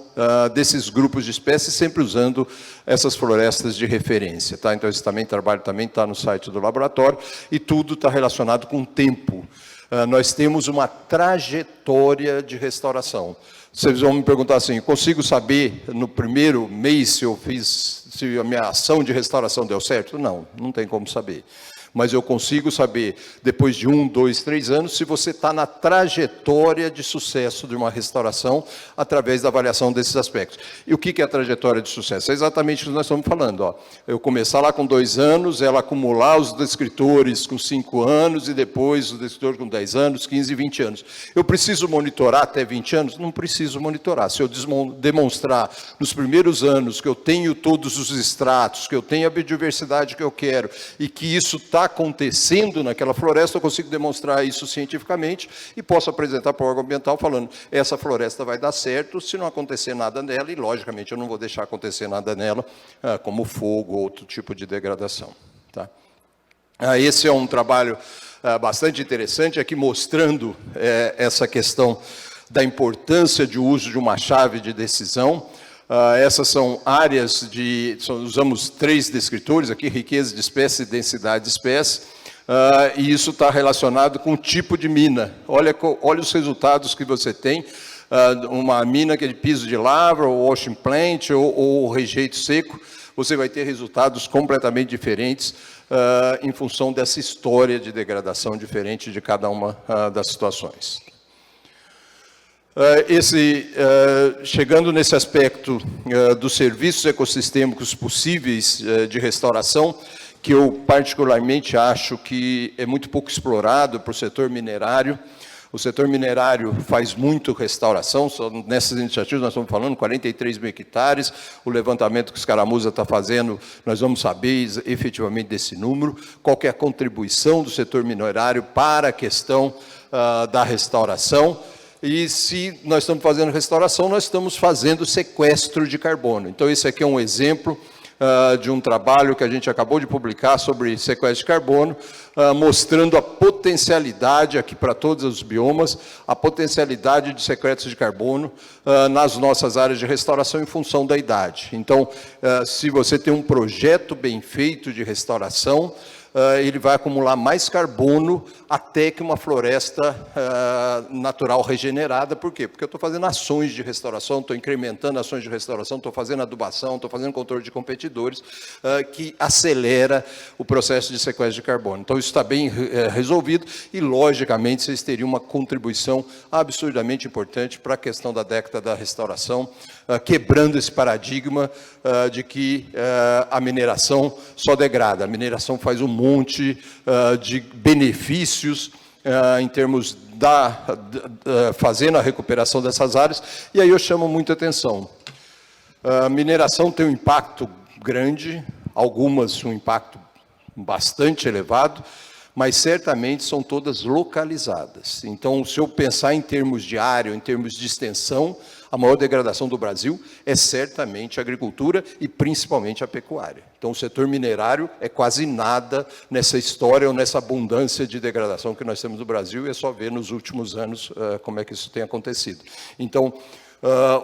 desses grupos de espécies, sempre usando essas florestas de referência. Tá? Então, esse trabalho também está no site do laboratório, e tudo está relacionado com o tempo. Nós temos uma trajetória de restauração. Vocês vão me perguntar assim, consigo saber no primeiro mês se a minha ação de restauração deu certo? Não, não tem como saber. Mas eu consigo saber, depois de 1, 2, 3 anos, se você está na trajetória de sucesso de uma restauração, através da avaliação desses aspectos. E o que é a trajetória de sucesso? É exatamente o que nós estamos falando. Ó. Eu começar lá com 2 anos, ela acumular os descritores com 5 anos, e depois os descritores com 10 anos, 15, 20 anos. Eu preciso monitorar até 20 anos? Não preciso monitorar. Se eu demonstrar nos primeiros anos que eu tenho todos os extratos, que eu tenho a biodiversidade que eu quero, e que isso está está acontecendo naquela floresta, eu consigo demonstrar isso cientificamente e posso apresentar para o órgão ambiental falando, essa floresta vai dar certo se não acontecer nada nela, e logicamente eu não vou deixar acontecer nada nela, como fogo ou outro tipo de degradação. Tá? Esse é um trabalho bastante interessante, aqui mostrando essa questão da importância de uso de uma chave de decisão. Essas são áreas usamos 3 descritores aqui, riqueza de espécie e densidade de espécie, e isso está relacionado com o tipo de mina. Olha os resultados que você tem, uma mina que é de piso de lavra, ou washing plant, ou rejeito seco, você vai ter resultados completamente diferentes em função dessa história de degradação diferente de cada uma das situações. Chegando nesse aspecto dos serviços ecossistêmicos possíveis de restauração, que eu particularmente acho que é muito pouco explorado para o setor minerário. O setor minerário faz muito restauração, nessas iniciativas nós estamos falando 43 mil hectares, o levantamento que o Escaramuza está fazendo, nós vamos saber efetivamente desse número, qual que é a contribuição do setor minerário para a questão da restauração. E se nós estamos fazendo restauração, nós estamos fazendo sequestro de carbono. Então, esse aqui é um exemplo de um trabalho que a gente acabou de publicar sobre sequestro de carbono, mostrando a potencialidade aqui para todos os biomas, a potencialidade de sequestro de carbono nas nossas áreas de restauração em função da idade. Então, se você tem um projeto bem feito de restauração, ele vai acumular mais carbono até que uma floresta natural regenerada. Por quê? Porque eu estou fazendo ações de restauração, estou incrementando ações de restauração, estou fazendo adubação, estou fazendo controle de competidores, que acelera o processo de sequestro de carbono. Então, isso está bem resolvido e, logicamente, vocês teriam uma contribuição absurdamente importante para a questão da década da restauração, quebrando esse paradigma de que a mineração só degrada. A mineração faz um monte de benefícios em termos fazendo a recuperação dessas áreas, e aí eu chamo muita atenção. A mineração tem um impacto grande, algumas um impacto bastante elevado, mas certamente são todas localizadas. Então, se eu pensar em termos de área, em termos de extensão, a maior degradação do Brasil é certamente a agricultura e principalmente a pecuária. Então, o setor minerário é quase nada nessa história ou nessa abundância de degradação que nós temos no Brasil, e é só ver nos últimos anos como é que isso tem acontecido. Então,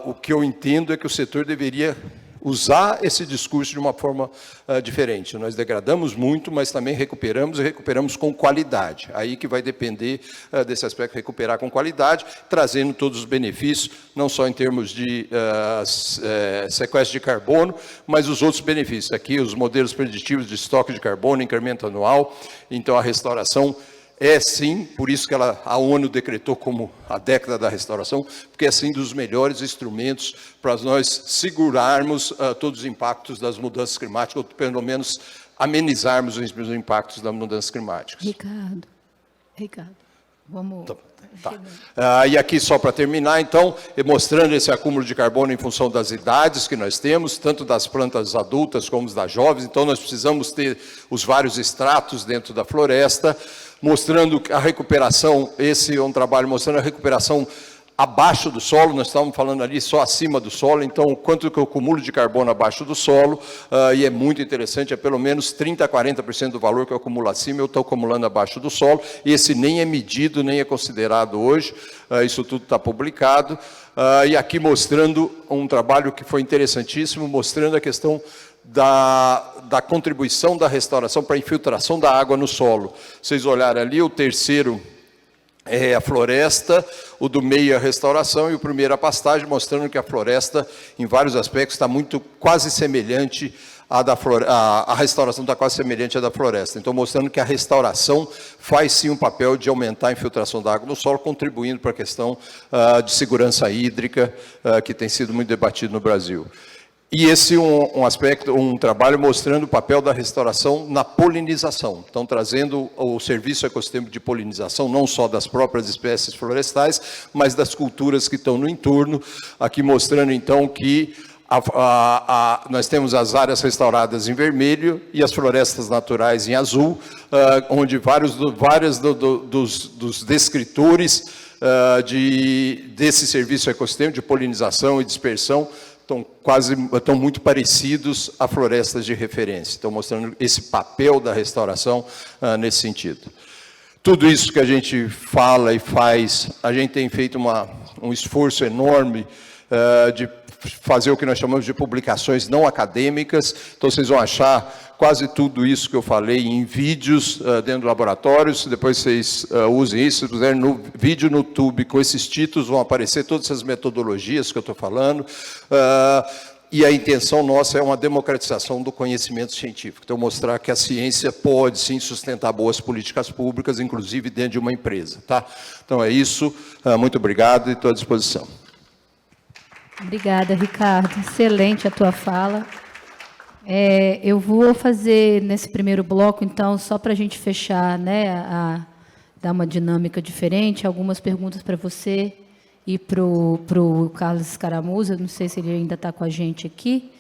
o que eu entendo é que o setor deveria usar esse discurso de uma forma diferente. Nós degradamos muito, mas também recuperamos, e recuperamos com qualidade. Aí que vai depender desse aspecto, recuperar com qualidade, trazendo todos os benefícios, não só em termos de sequestro de carbono, mas os outros benefícios. Aqui, os modelos preditivos de estoque de carbono, incremento anual. Então, a restauração é sim, por isso que a ONU decretou como a década da restauração, porque é sim dos melhores instrumentos para nós segurarmos todos os impactos das mudanças climáticas, ou pelo menos amenizarmos os impactos das mudanças climáticas. Ricardo, vamos... Tá. E aqui, só para terminar, então, mostrando esse acúmulo de carbono em função das idades que nós temos, tanto das plantas adultas como das jovens. Então, nós precisamos ter os vários estratos dentro da floresta, mostrando a recuperação. Esse é um trabalho mostrando a recuperação abaixo do solo. Nós estamos falando ali só acima do solo, então quanto que eu acumulo de carbono abaixo do solo, e é muito interessante, é pelo menos 30% a 40% do valor que eu acumulo acima, eu estou acumulando abaixo do solo, e esse nem é medido, nem é considerado hoje, isso tudo está publicado, e aqui mostrando um trabalho que foi interessantíssimo, mostrando a questão da contribuição da restauração para a infiltração da água no solo. Vocês olharem ali, o terceiro é a floresta, o do meio é a restauração e o primeiro a pastagem, mostrando que a floresta, em vários aspectos, está quase semelhante à da floresta, a restauração está quase semelhante à da floresta. Então, mostrando que a restauração faz sim um papel de aumentar a infiltração da água no solo, contribuindo para a questão de segurança hídrica, que tem sido muito debatido no Brasil. E esse um trabalho mostrando o papel da restauração na polinização. Então, trazendo o serviço ecossistêmico de polinização, não só das próprias espécies florestais, mas das culturas que estão no entorno. Aqui mostrando, então, que nós temos as áreas restauradas em vermelho e as florestas naturais em azul, onde vários dos descritores desse serviço ecossistema de polinização e dispersão estão muito parecidos a florestas de referência. Estão mostrando esse papel da restauração nesse sentido. Tudo isso que a gente fala e faz, a gente tem feito um esforço enorme de fazer o que nós chamamos de publicações não acadêmicas. Então, vocês vão achar quase tudo isso que eu falei em vídeos dentro do laboratório. Se depois vocês usem isso, se puserem no vídeo no YouTube com esses títulos, vão aparecer todas essas metodologias que eu estou falando. E a intenção nossa é uma democratização do conhecimento científico. Então, mostrar que a ciência pode, sim, sustentar boas políticas públicas, inclusive dentro de uma empresa. Tá? Então, é isso. Muito obrigado e estou à disposição. Obrigada, Ricardo. Excelente a tua fala. Eu vou fazer, nesse primeiro bloco, então, só para a gente fechar, né, dar uma dinâmica diferente, algumas perguntas para você e para o Carlos Escaramuza. Não sei se ele ainda está com a gente aqui,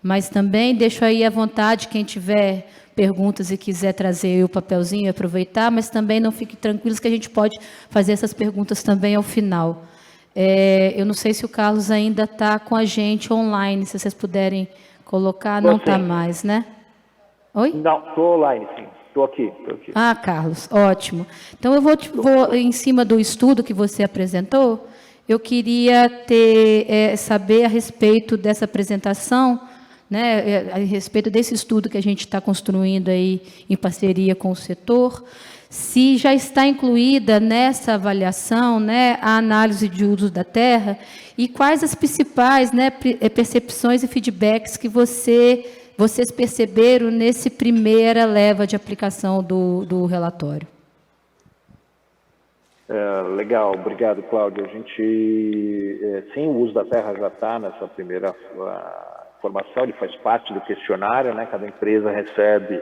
mas também deixo aí à vontade, quem tiver perguntas e quiser trazer o papelzinho e aproveitar, mas também não fique tranquilos que a gente pode fazer essas perguntas também ao final. Eu não sei se o Carlos ainda está com a gente online, se vocês puderem colocar. Não está mais, né? Oi? Não, estou online, sim. Estou aqui. Ah, Carlos, ótimo. Então, eu vou, em cima do estudo que você apresentou, eu queria saber a respeito dessa apresentação, né, a respeito desse estudo que a gente está construindo aí em parceria com o setor, se já está incluída nessa avaliação, né, a análise de uso da terra e quais as principais, né, percepções e feedbacks que vocês perceberam nesse primeira leva de aplicação do relatório. Legal, obrigado, Cláudio. A gente, sim, o uso da terra já está nessa primeira formação, ele faz parte do questionário, né? Cada empresa recebe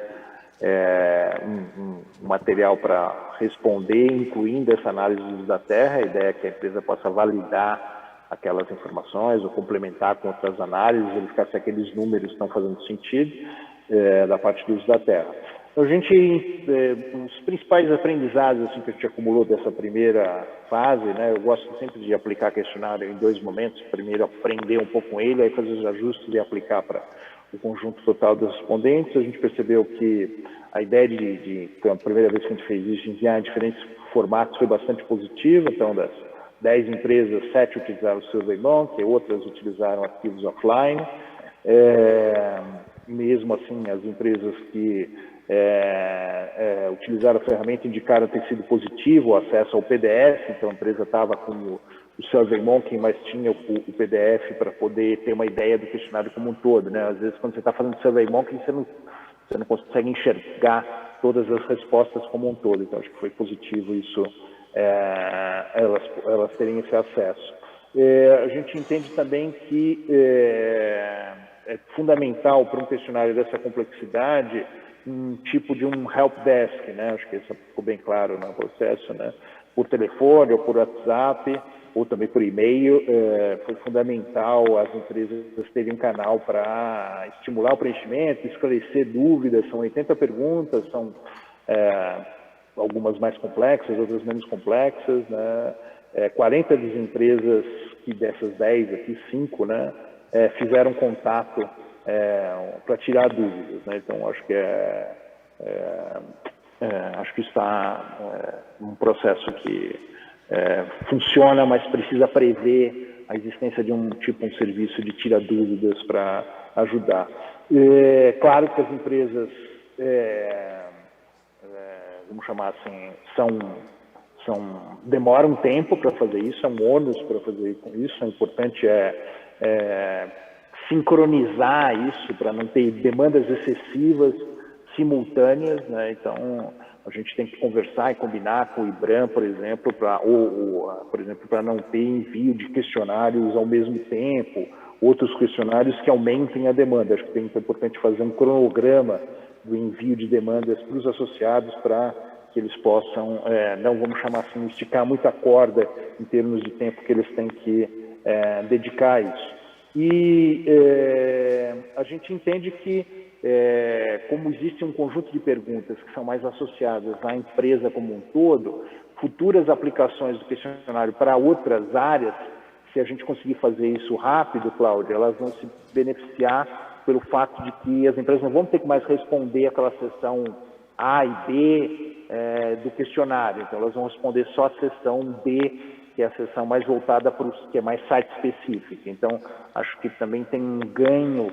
um material para responder, incluindo essa análise do uso da terra. A ideia é que a empresa possa validar aquelas informações ou complementar com outras análises, verificar se aqueles números estão fazendo sentido da parte do uso da terra. A gente, os principais aprendizados assim, que a gente acumulou dessa primeira fase, né, eu gosto sempre de aplicar questionário em dois momentos. Primeiro, aprender um pouco com ele, aí fazer os ajustes e aplicar para o conjunto total dos respondentes. A gente percebeu que a ideia que a primeira vez que a gente fez isso, enviar em diferentes formatos, foi bastante positiva. Então, das 10 empresas, 7 utilizaram o SurveyMonkey, outras utilizaram arquivos offline. Mesmo assim, as empresas que utilizaram a ferramenta indicaram ter sido positivo o acesso ao PDF. Então, a empresa estava com o SurveyMonkey, mas tinha o PDF para poder ter uma ideia do questionário como um todo, né? Às vezes, quando você está fazendo SurveyMonkey, você não consegue enxergar todas as respostas como um todo. Então, acho que foi positivo isso, elas terem esse acesso. A gente entende também que é fundamental para um questionário dessa complexidade um tipo de um help desk, né? Acho que isso ficou bem claro no processo, né? Por telefone ou por WhatsApp ou também por e-mail. Foi fundamental as empresas terem um canal para estimular o preenchimento, esclarecer dúvidas. São 80 perguntas, são algumas mais complexas, outras menos complexas, né? 40 das empresas, que dessas 10 aqui, 5, né, fizeram contato para tirar dúvidas, né? Então, acho que acho que está um processo que funciona, mas precisa prever a existência de um serviço de tirar dúvidas para ajudar. Claro que as empresas, vamos chamar assim, demoram um tempo para fazer isso, é um ônus para fazer isso. O importante sincronizar isso para não ter demandas excessivas simultâneas, né? Então, a gente tem que conversar e combinar com o IBRAM, por exemplo, para não ter envio de questionários ao mesmo tempo, outros questionários que aumentem a demanda. Acho que é importante fazer um cronograma do envio de demandas para os associados para que eles possam, não vamos chamar assim, esticar muito a corda em termos de tempo que eles têm que dedicar a isso. E a gente entende que, como existe um conjunto de perguntas que são mais associadas à empresa como um todo, futuras aplicações do questionário para outras áreas, se a gente conseguir fazer isso rápido, Cláudia, elas vão se beneficiar pelo fato de que as empresas não vão ter que mais responder aquela seção A e B do questionário. Então, elas vão responder só a seção B, que é a seção mais voltada para o que é mais site específico. Então, acho que também tem um ganho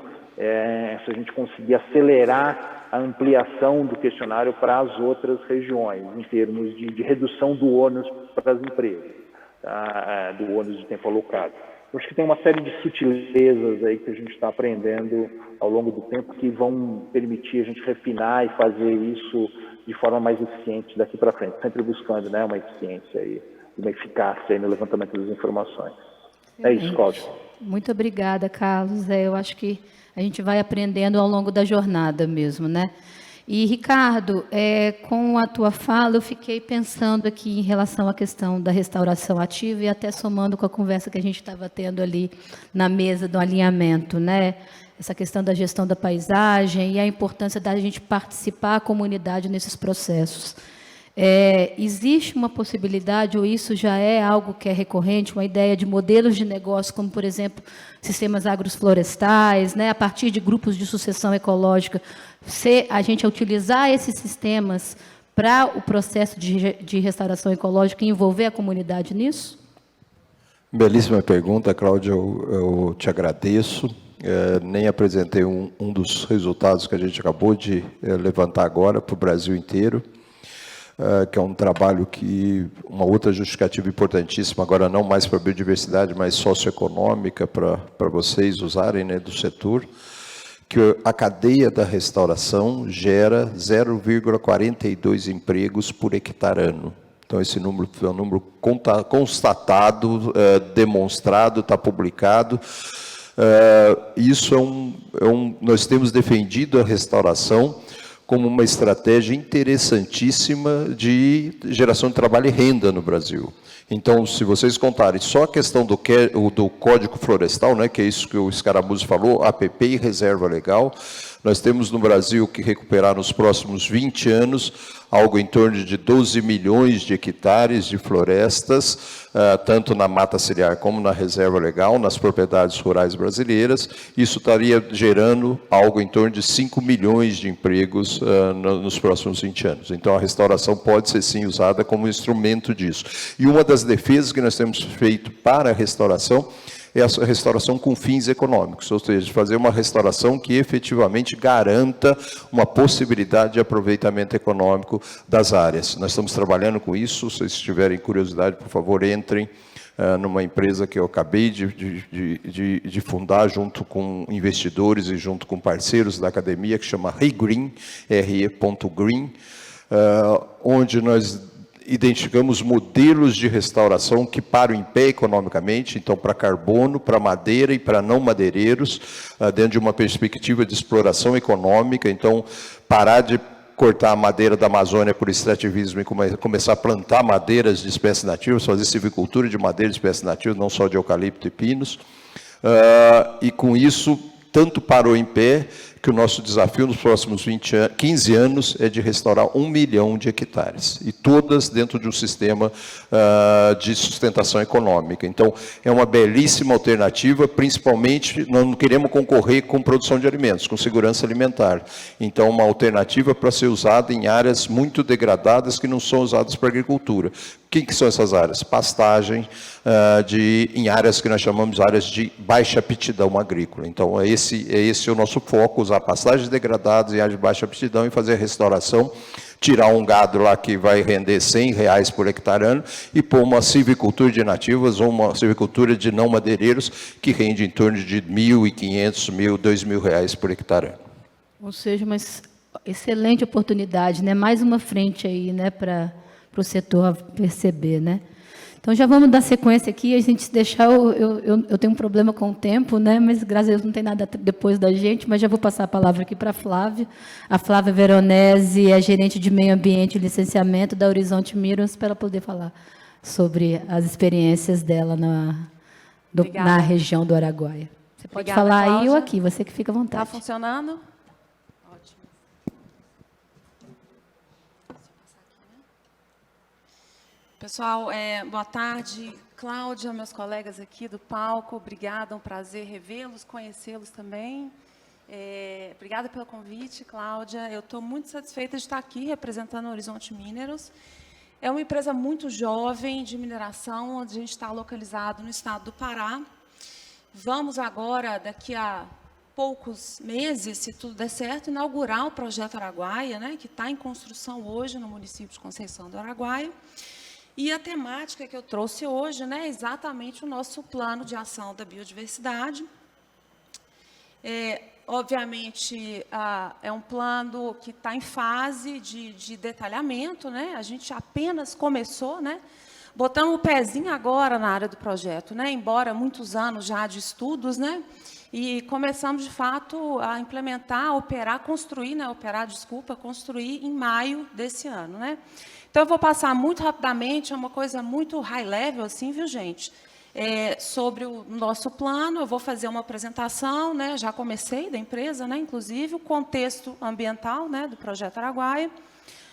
se a gente conseguir acelerar a ampliação do questionário para as outras regiões, em termos de redução do ônus para as empresas, tá? Do ônus de tempo alocado. Acho que tem uma série de sutilezas aí que a gente está aprendendo ao longo do tempo que vão permitir a gente refinar e fazer isso de forma mais eficiente daqui para frente, sempre buscando, né, uma eficiência e uma eficácia aí no levantamento das informações. É isso, Cláudia. Muito obrigada, Carlos. Eu acho que a gente vai aprendendo ao longo da jornada mesmo, né? E, Ricardo, com a tua fala, eu fiquei pensando aqui em relação à questão da restauração ativa e até somando com a conversa que a gente estava tendo ali na mesa do alinhamento, né? Essa questão da gestão da paisagem e a importância da gente participar a comunidade nesses processos. Existe uma possibilidade, ou isso já é algo que é recorrente, uma ideia de modelos de negócio, como, por exemplo, sistemas agroflorestais, né, a partir de grupos de sucessão ecológica, se a gente utilizar esses sistemas para o processo de restauração ecológica e envolver a comunidade nisso? Belíssima pergunta, Cláudia, eu te agradeço. Nem apresentei um dos resultados que a gente acabou de levantar agora para o Brasil inteiro, que é um trabalho que, uma outra justificativa importantíssima, agora não mais para a biodiversidade, mas socioeconômica para vocês usarem, né, do setor, que a cadeia da restauração gera 0,42 empregos por hectare ano. Então, esse número é um número constatado, demonstrado, está publicado. Isso nós temos defendido a restauração como uma estratégia interessantíssima de geração de trabalho e renda no Brasil. Então, se vocês contarem só a questão do Código Florestal, né, que é isso que o Scaramuzzi falou, APP e reserva legal, nós temos no Brasil que recuperar nos próximos 20 anos algo em torno de 12 milhões de hectares de florestas, tanto na mata ciliar como na reserva legal, nas propriedades rurais brasileiras. Isso estaria gerando algo em torno de 5 milhões de empregos nos próximos 20 anos. Então, a restauração pode ser, sim, usada como instrumento disso. E uma das defesas que nós temos feito para a restauração é a restauração com fins econômicos, ou seja, fazer uma restauração que efetivamente garanta uma possibilidade de aproveitamento econômico das áreas. Nós estamos trabalhando com isso. Se vocês tiverem curiosidade, por favor, entrem numa empresa que eu acabei de fundar junto com investidores e junto com parceiros da academia, que chama ReGreen, RE.Green, onde nós identificamos modelos de restauração que param em pé economicamente, então para carbono, para madeira e para não madeireiros, dentro de uma perspectiva de exploração econômica. Então, parar de cortar a madeira da Amazônia por extrativismo e começar a plantar madeiras de espécies nativas, fazer silvicultura de madeira de espécies nativas, não só de eucalipto e pinos. E com isso, tanto parou em pé, que o nosso desafio nos próximos 15 anos é de restaurar 1 milhão de hectares, e todas dentro de um sistema de sustentação econômica. Então, é uma belíssima alternativa, principalmente, nós não queremos concorrer com produção de alimentos, com segurança alimentar. Então, uma alternativa para ser usada em áreas muito degradadas que não são usadas para agricultura. O que são essas áreas? Pastagem, em áreas que nós chamamos de áreas de baixa aptidão agrícola. Então, esse o nosso foco, usar pastagens degradadas em áreas de baixa aptidão e fazer a restauração, tirar um gado lá que vai render R$100 por hectare ano e pôr uma silvicultura de nativas ou uma silvicultura de não madeireiros que rende em torno de R$1.500, R$2.000 por hectare ano. Ou seja, uma excelente oportunidade, né? Mais uma frente aí, né, para o setor perceber, né? Então, já vamos dar sequência aqui. A gente deixar, eu tenho um problema com o tempo, né? Mas, graças a Deus, não tem nada depois da gente, mas já vou passar a palavra aqui para a Flávia. A Flávia Veronese é gerente de meio ambiente e licenciamento da Horizonte Mirrors, para ela poder falar sobre as experiências dela na região do Araguaia. Você pode Obrigada, falar aí ou Cláudia. aqui, você que fica à vontade. Está funcionando? Ótimo. Pessoal, boa tarde. Cláudia, meus colegas aqui do palco, obrigada, um prazer revê-los, conhecê-los também. Obrigada pelo convite, Cláudia. Eu estou muito satisfeita de estar aqui representando o Horizonte Mineros. É uma empresa muito jovem de mineração, onde a gente está localizado no estado do Pará. Vamos agora, daqui a poucos meses, se tudo der certo, inaugurar o Projeto Araguaia, né, que está em construção hoje no município de Conceição do Araguaia. E a temática que eu trouxe hoje, né, é exatamente o nosso plano de ação da biodiversidade. Obviamente, é um plano que está em fase de detalhamento, né? A gente apenas começou, né? Botamos o pezinho agora na área do projeto, né? Embora muitos anos já de estudos, né? E começamos, de fato, a implementar, construir em maio desse ano, né? Então, eu vou passar muito rapidamente, é uma coisa muito high level, assim, viu, gente? Sobre o nosso plano, eu vou fazer uma apresentação, né, já comecei da empresa, né, inclusive, o contexto ambiental, né, do Projeto Araguaia,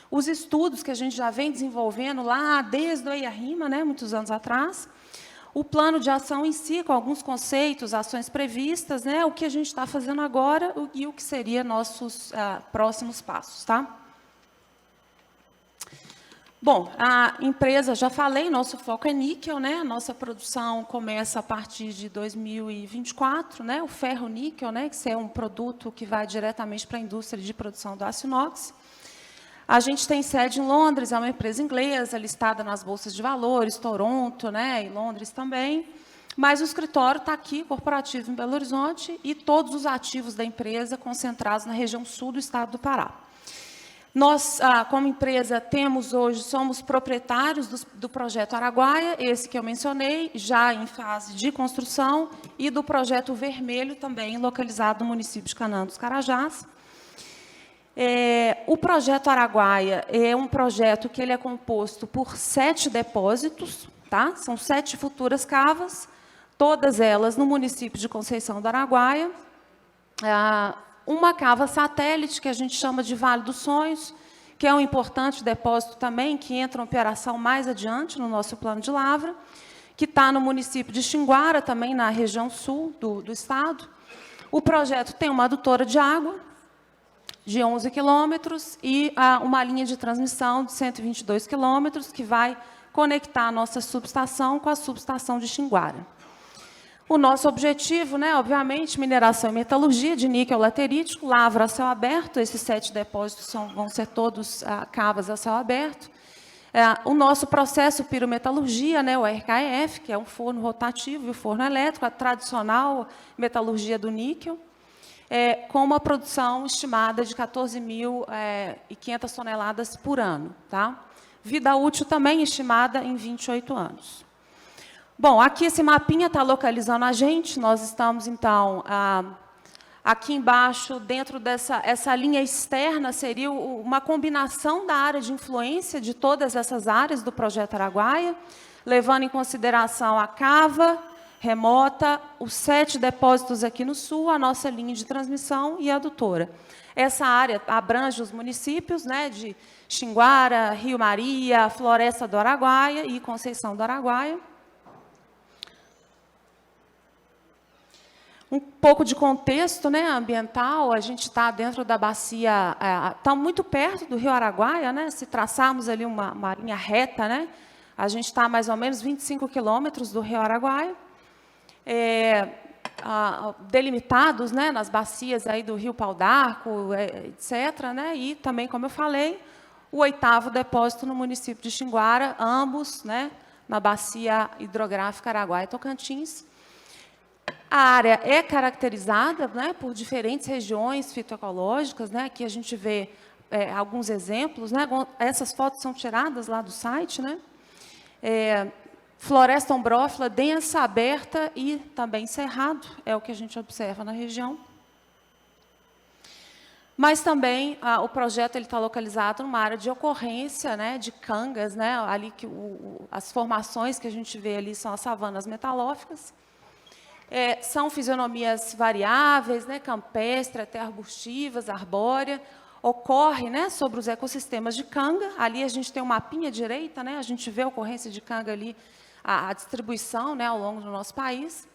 os estudos que a gente já vem desenvolvendo lá desde o EIA-RIMA, né, muitos anos atrás, o plano de ação em si, com alguns conceitos, ações previstas, né, o que a gente está fazendo agora e o que seria nossos próximos passos, tá? Bom, a empresa, já falei, nosso foco é níquel, né? Nossa produção começa a partir de 2024, né? O ferro-níquel, né? Que é um produto que vai diretamente para a indústria de produção do aço inox. A gente tem sede em Londres, é uma empresa inglesa, listada nas bolsas de valores, Toronto, né? E Londres também. Mas o escritório está aqui, corporativo, em Belo Horizonte, e todos os ativos da empresa concentrados na região sul do estado do Pará. Nós, como empresa, somos proprietários do Projeto Araguaia, esse que eu mencionei, já em fase de construção, e do Projeto Vermelho, também localizado no município de Canaã dos Carajás. O Projeto Araguaia é um projeto que ele é composto por 7 depósitos, tá? São 7 futuras cavas, todas elas no município de Conceição do Araguaia. Uma cava satélite, que a gente chama de Vale dos Sonhos, que é um importante depósito também, que entra em operação mais adiante no nosso plano de lavra, que está no município de Xinguara, também na região sul do estado. O projeto tem uma adutora de água de 11 quilômetros e uma linha de transmissão de 122 quilômetros, que vai conectar a nossa subestação com a subestação de Xinguara. O nosso objetivo, né, obviamente, mineração e metalurgia de níquel laterítico, lavra a céu aberto, esses 7 depósitos vão ser todos cavas a céu aberto. O nosso processo pirometalurgia, né, o RKEF, que é um forno rotativo e o forno elétrico, a tradicional metalurgia do níquel, com uma produção estimada de 14.500 toneladas por ano. Tá? Vida útil também estimada em 28 anos. Bom, aqui esse mapinha está localizando a gente. Nós estamos, então, aqui embaixo, dentro essa linha externa, seria uma combinação da área de influência de todas essas áreas do Projeto Araguaia, levando em consideração a cava remota, os 7 depósitos aqui no sul, a nossa linha de transmissão e a adutora. Essa área abrange os municípios, né, de Xinguara, Rio Maria, Floresta do Araguaia e Conceição do Araguaia. Um pouco de contexto, né, ambiental, a gente está dentro da bacia, está muito perto do Rio Araguaia, né, se traçarmos ali uma linha reta, né, a gente está a mais ou menos 25 quilômetros do Rio Araguaia, delimitados, né, nas bacias aí do Rio Pau d'Arco, etc., né, e também, como eu falei, o 8º depósito no município de Xinguara, ambos, né, na bacia hidrográfica Araguaia-Tocantins. A área é caracterizada, né, por diferentes regiões fitoecológicas, né, aqui a gente vê alguns exemplos, né, essas fotos são tiradas lá do site, né, floresta ombrófila densa, aberta e também cerrado, é o que a gente observa na região. Mas também o projeto está localizado numa área de ocorrência, né, de cangas, né, ali que as formações que a gente vê ali são as savanas metalóficas. São fisionomias variáveis, né, campestre, até arbustivas, arbórea. Ocorre, né, sobre os ecossistemas de canga. Ali a gente tem um mapinha à direita, né, a gente vê a ocorrência de canga ali, a distribuição, né, ao longo do nosso país.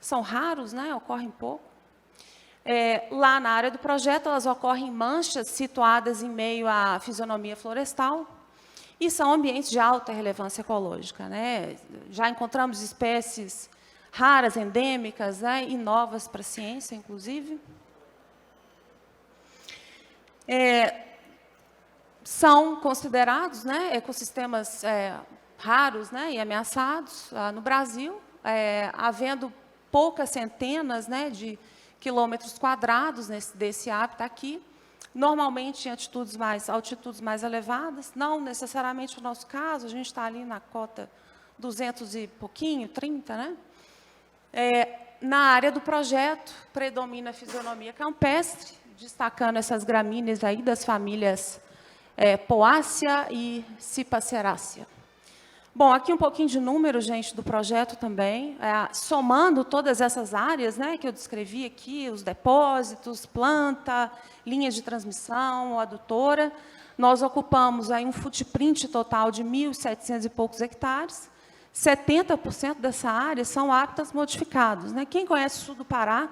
São raros, né, ocorrem pouco. Lá na área do projeto, elas ocorrem em manchas situadas em meio à fisionomia florestal e são ambientes de alta relevância ecológica, né? Já encontramos espécies raras, endêmicas, né, e novas para a ciência, inclusive. São considerados, né, ecossistemas raros, né, e ameaçados no Brasil, havendo poucas centenas, né, de quilômetros quadrados desse hábitat aqui, normalmente em altitudes mais elevadas, não necessariamente o nosso caso, a gente está ali na cota 200 e pouquinho, 30, né? Na área do projeto, predomina a fisionomia campestre, destacando essas gramíneas aí das famílias Poácea e Cipacerácea. Bom, aqui um pouquinho de número, gente, do projeto também, somando todas essas áreas, né, que eu descrevi aqui, os depósitos, planta, linhas de transmissão, adutora, nós ocupamos aí um footprint total de 1.700 e poucos hectares, 70% dessa área são hábitats modificados, né? Quem conhece o sul do Pará,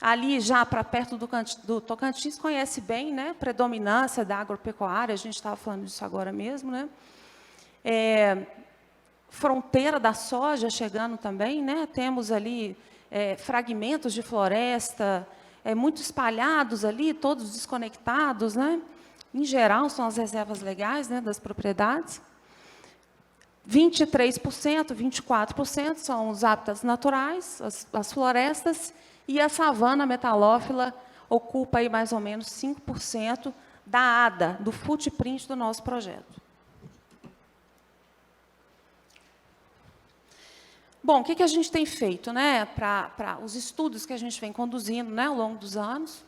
ali já para perto do Tocantins, conhece bem, né, predominância da agropecuária, a gente estava falando disso agora mesmo, né? Fronteira da soja chegando também, né? Temos ali fragmentos de floresta muito espalhados ali, todos desconectados, né? Em geral, são as reservas legais, né, das propriedades. 23%, 24% são os hábitats naturais, as florestas, e a savana metalófila ocupa aí mais ou menos 5% da ADA, do footprint do nosso projeto. Bom, o que a gente tem feito, né, para os estudos que a gente vem conduzindo, né, ao longo dos anos?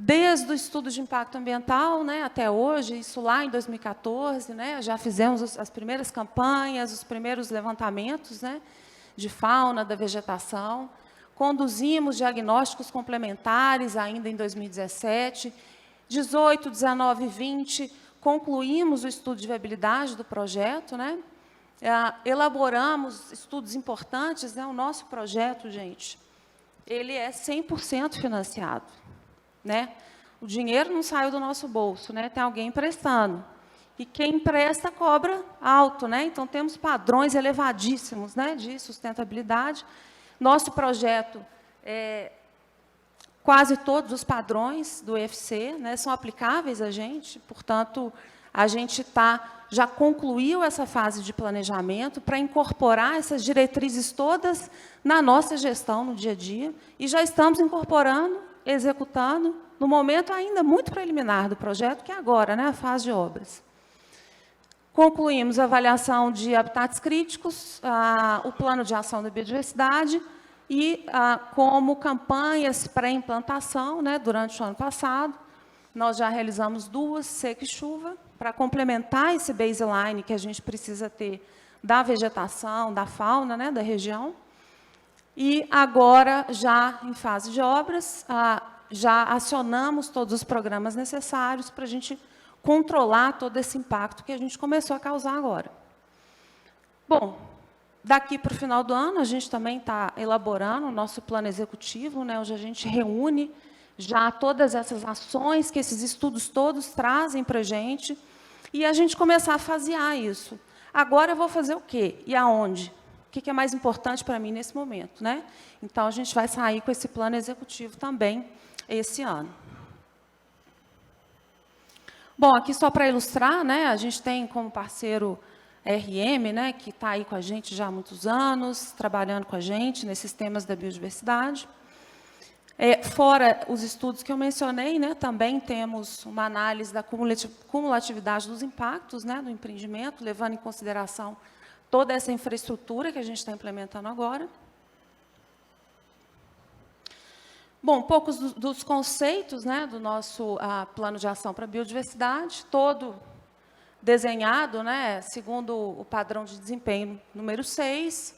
Desde o estudo de impacto ambiental, né, até hoje, isso lá em 2014, né, já fizemos as primeiras campanhas, os primeiros levantamentos, né, de fauna, da vegetação, conduzimos diagnósticos complementares ainda em 2017, 18, 19 e 20, concluímos o estudo de viabilidade do projeto, né, elaboramos estudos importantes, né, o nosso projeto, gente, ele é 100% financiado. Né? O dinheiro não saiu do nosso bolso, né? Tem alguém emprestando. E quem empresta cobra alto, né? Então, temos padrões elevadíssimos, né, de sustentabilidade. Nosso projeto, quase todos os padrões do IFC, né, são aplicáveis a gente, portanto, a gente já concluiu essa fase de planejamento para incorporar essas diretrizes todas na nossa gestão, no dia a dia, e já estamos incorporando, executando, no momento ainda muito preliminar do projeto, que é agora, né, a fase de obras. Concluímos a avaliação de habitats críticos, o plano de ação da biodiversidade e, como campanhas pré-implantação, né, durante o ano passado, nós já realizamos 2, seca e chuva, para complementar esse baseline que a gente precisa ter da vegetação, da fauna, né, da região. E agora, já em fase de obras, já acionamos todos os programas necessários para a gente controlar todo esse impacto que a gente começou a causar agora. Bom, daqui para o final do ano, a gente também está elaborando o nosso plano executivo, né, onde a gente reúne já todas essas ações que esses estudos todos trazem para a gente, e a gente começar a fasear isso. Agora eu vou fazer o quê? E aonde? O que é mais importante para mim nesse momento, né? Então, a gente vai sair com esse plano executivo também esse ano. Bom, aqui só para ilustrar, né, a gente tem como parceiro RM, né, que está aí com a gente já há muitos anos, trabalhando com a gente nesses temas da biodiversidade. Fora os estudos que eu mencionei, né, também temos uma análise da cumulatividade dos impactos, né, do empreendimento, levando em consideração toda essa infraestrutura que a gente está implementando agora. Bom, poucos dos conceitos, né, do nosso plano de ação para a biodiversidade, todo desenhado, né, segundo o padrão de desempenho número 6,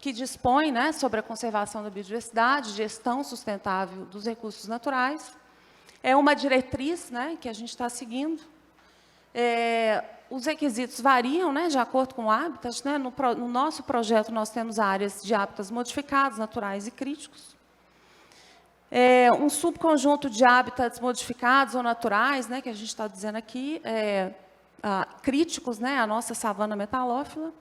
que dispõe, né, sobre a conservação da biodiversidade, gestão sustentável dos recursos naturais. É uma diretriz, né, que a gente está seguindo. Os requisitos variam, né, de acordo com o hábitat. Né? No nosso projeto, nós temos áreas de hábitats modificados, naturais e críticos. Um subconjunto de hábitats modificados ou naturais, né, que a gente está dizendo aqui, críticos, né, a nossa savana metalófila.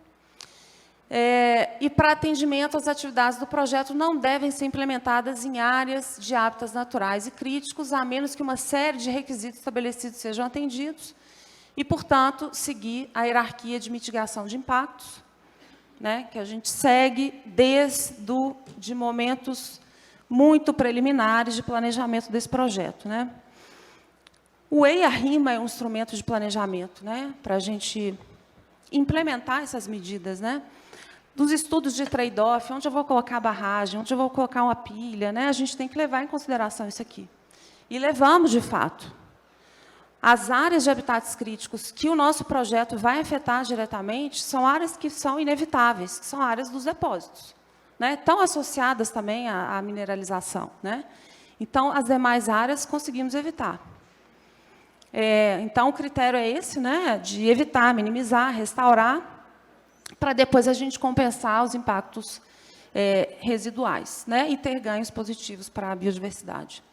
E para atendimento às atividades do projeto não devem ser implementadas em áreas de hábitats naturais e críticos, a menos que uma série de requisitos estabelecidos sejam atendidos e, portanto, seguir a hierarquia de mitigação de impactos, né, que a gente segue de momentos muito preliminares de planejamento desse projeto. Né? O EIA-RIMA é um instrumento de planejamento, né, para a gente implementar essas medidas, né? Dos estudos de trade-off, onde eu vou colocar a barragem, onde eu vou colocar uma pilha, né? A gente tem que levar em consideração isso aqui. E levamos, de fato. As áreas de habitats críticos que o nosso projeto vai afetar diretamente são áreas que são inevitáveis, que são áreas dos depósitos, né? Estão associadas também à mineralização. Né? Então, as demais áreas conseguimos evitar. Então, o critério é esse, né? De evitar, minimizar, restaurar, para depois a gente compensar os impactos residuais, né, e ter ganhos positivos para a biodiversidade.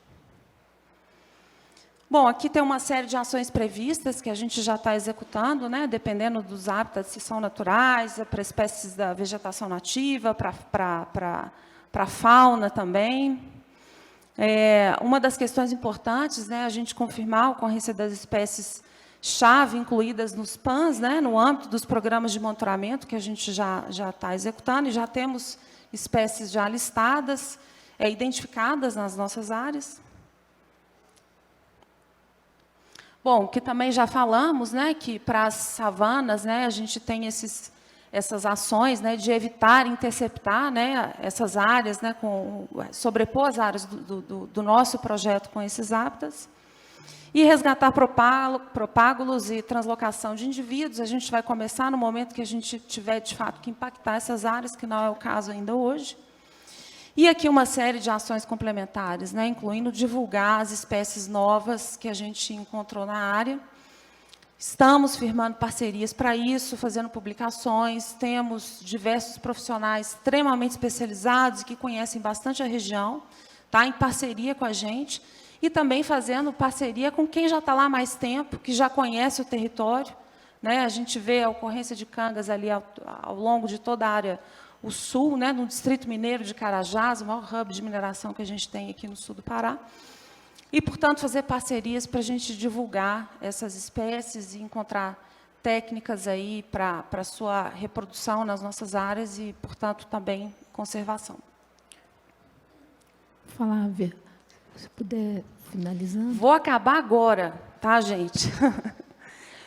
Bom, aqui tem uma série de ações previstas que a gente já está executando, né, dependendo dos hábitats, se são naturais, para espécies da vegetação nativa, para a fauna também. Uma das questões importantes, né, a gente confirmar a ocorrência das espécies-chave incluídas nos PANs, né, no âmbito dos programas de monitoramento que a gente já está executando, e já temos espécies já listadas, identificadas nas nossas áreas. Bom, que também já falamos, né, que para as savanas, né, a gente tem essas ações, né, de evitar interceptar, né, essas áreas, né, sobrepor as áreas do nosso projeto com esses hábitats. E resgatar propágulos e translocação de indivíduos. A gente vai começar no momento que a gente tiver, de fato, que impactar essas áreas, que não é o caso ainda hoje. E aqui uma série de ações complementares, né, incluindo divulgar as espécies novas que a gente encontrou na área. Estamos firmando parcerias para isso, fazendo publicações. Temos diversos profissionais extremamente especializados que conhecem bastante a região, tá, em parceria com a gente. E também fazendo parceria com quem já está lá há mais tempo, que já conhece o território. Né? A gente vê a ocorrência de cangas ali ao longo de toda a área, o sul, né? No Distrito Mineiro de Carajás, o maior hub de mineração que a gente tem aqui no sul do Pará. E, portanto, fazer parcerias para a gente divulgar essas espécies e encontrar técnicas aí para a sua reprodução nas nossas áreas e, portanto, também conservação. Flávia, se puder finalizando. Vou acabar agora, tá, gente?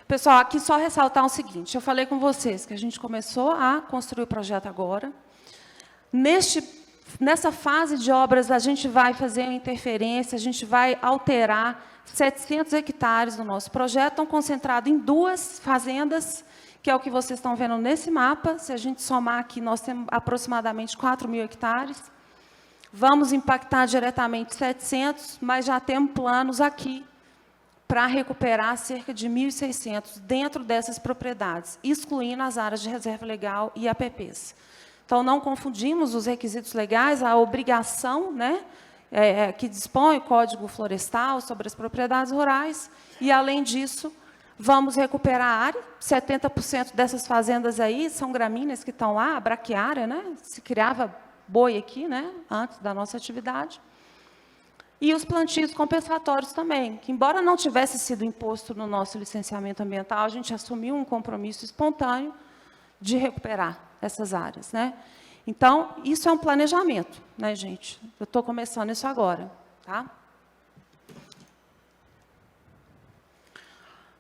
Pessoal, aqui só ressaltar o seguinte, eu falei com vocês que a gente começou a construir o projeto agora. Nessa fase de obras, a gente vai fazer uma interferência, a gente vai alterar 700 hectares do nosso projeto, estão concentrados em 2 fazendas, que é o que vocês estão vendo nesse mapa. Se a gente somar aqui, nós temos aproximadamente 4.000 hectares. Vamos impactar diretamente 700, mas já temos planos aqui para recuperar cerca de 1.600 dentro dessas propriedades, excluindo as áreas de reserva legal e APPs. Então, não confundimos os requisitos legais, a obrigação, né, que dispõe o Código Florestal sobre as propriedades rurais, e, além disso, vamos recuperar a área. 70% dessas fazendas aí são gramíneas que estão lá, a braquiária, né, se criava boi aqui, né, antes da nossa atividade. E os plantios compensatórios também, que, embora não tivesse sido imposto no nosso licenciamento ambiental, a gente assumiu um compromisso espontâneo de recuperar essas áreas. Né? Então, isso é um planejamento, né, gente? Eu estou começando isso agora. Tá?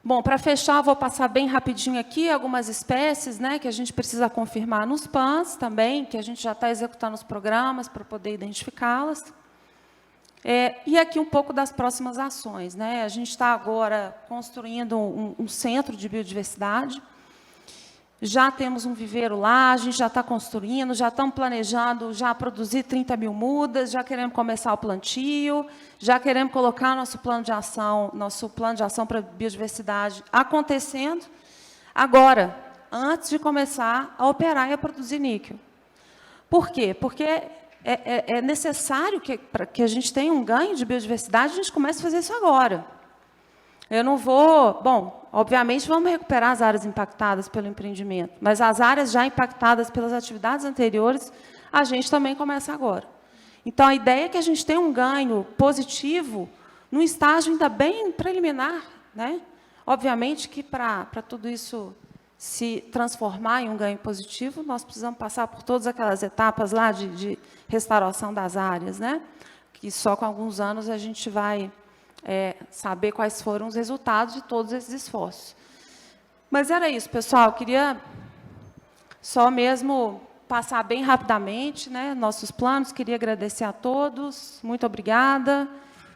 Bom, para fechar, vou passar bem rapidinho aqui algumas espécies, né, que a gente precisa confirmar nos PANs também, que a gente já está executando os programas para poder identificá-las. E aqui um pouco das próximas ações. Né? A gente está agora construindo um centro de biodiversidade. já temos um viveiro lá, a gente já está construindo, já estamos planejando já produzir 30 mil mudas, já queremos começar o plantio, já queremos colocar nosso plano de ação para biodiversidade acontecendo agora, antes de começar a operar e a produzir níquel. Por quê? Porque é necessário para que a gente tenha um ganho de biodiversidade, a gente comece a fazer isso agora. Eu não vou... Bom, obviamente, vamos recuperar as áreas impactadas pelo empreendimento, mas as áreas já impactadas pelas atividades anteriores, a gente também começa agora. Então, a ideia é que a gente tenha um ganho positivo num estágio ainda bem preliminar, né? Obviamente que, para tudo isso se transformar em um ganho positivo, nós precisamos passar por todas aquelas etapas lá de restauração das áreas, né? Que só com alguns anos a gente vai saber quais foram os resultados de todos esses esforços. Mas era isso, pessoal. Eu queria só mesmo passar bem rapidamente, né, nossos planos. Queria agradecer a todos. Muito obrigada.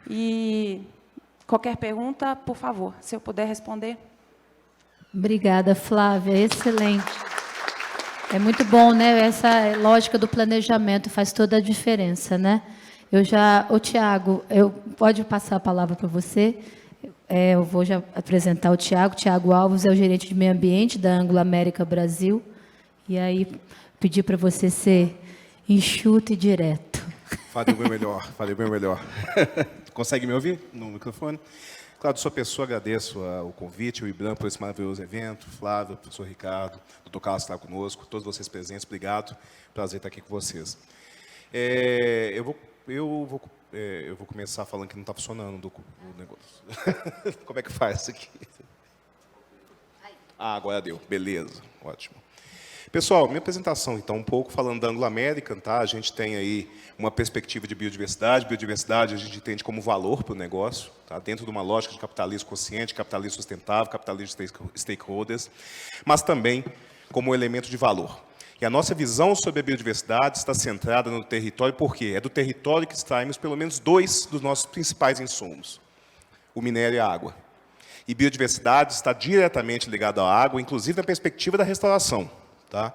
E qualquer pergunta, por favor, se eu puder responder. Obrigada, Flávia. Excelente. É muito bom, né? Essa lógica do planejamento faz toda a diferença, né? Ô, Tiago, pode passar a palavra para você. Eu vou já apresentar o Tiago. Tiago Alves é o gerente de meio ambiente da Anglo América Brasil. E aí, pedir para você ser enxuto e direto. Falei bem melhor. Consegue me ouvir no microfone? Claro, sua pessoa, agradeço o convite, o IBRAM, por esse maravilhoso evento, Flávio, professor Ricardo, doutor Carlos está conosco, todos vocês presentes, obrigado, prazer estar aqui com vocês. Eu vou começar falando que não está funcionando o negócio. Como é que faz isso aqui? Agora deu, beleza, ótimo. Pessoal, minha apresentação, então, um pouco falando da Anglo American, tá? A gente tem aí uma perspectiva de biodiversidade. Biodiversidade a gente entende como valor para o negócio, tá? Dentro de uma lógica de capitalismo consciente, capitalismo sustentável, capitalismo de stakeholders, mas também como elemento de valor. E a nossa visão sobre a biodiversidade está centrada no território, por quê? É do território que extraímos pelo menos 2 dos nossos principais insumos, o minério e a água. E biodiversidade está diretamente ligada à água, inclusive na perspectiva da restauração. Tá?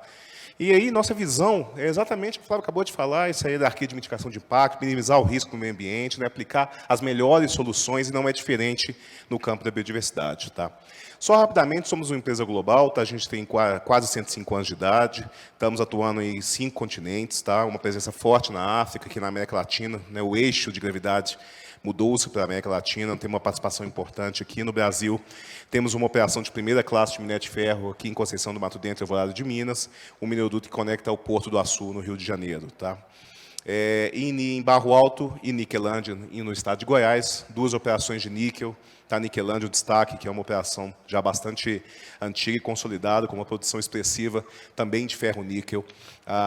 E aí, nossa visão é exatamente o que o Flávio acabou de falar, isso aí da arquitetura de mitigação de impacto, minimizar o risco no meio ambiente, né, aplicar as melhores soluções, e não é diferente no campo da biodiversidade. Tá? Só rapidamente, somos uma empresa global, tá? A gente tem quase 105 anos de idade, estamos atuando em 5 continentes, tá? Uma presença forte na África, aqui na América Latina, né, o eixo de gravidade mudou-se para a América Latina, tem uma participação importante aqui no Brasil. Temos uma operação de primeira classe de minério de ferro aqui em Conceição do Mato Dentro, Alvorada de Minas, um mineroduto que conecta ao Porto do Açu, no Rio de Janeiro. Tá? Em Barro Alto e Niquelândia, no estado de Goiás, 2 operações de níquel. Tá? Niquelândia, o destaque, que é uma operação já bastante antiga e consolidada, com uma produção expressiva também de ferro-níquel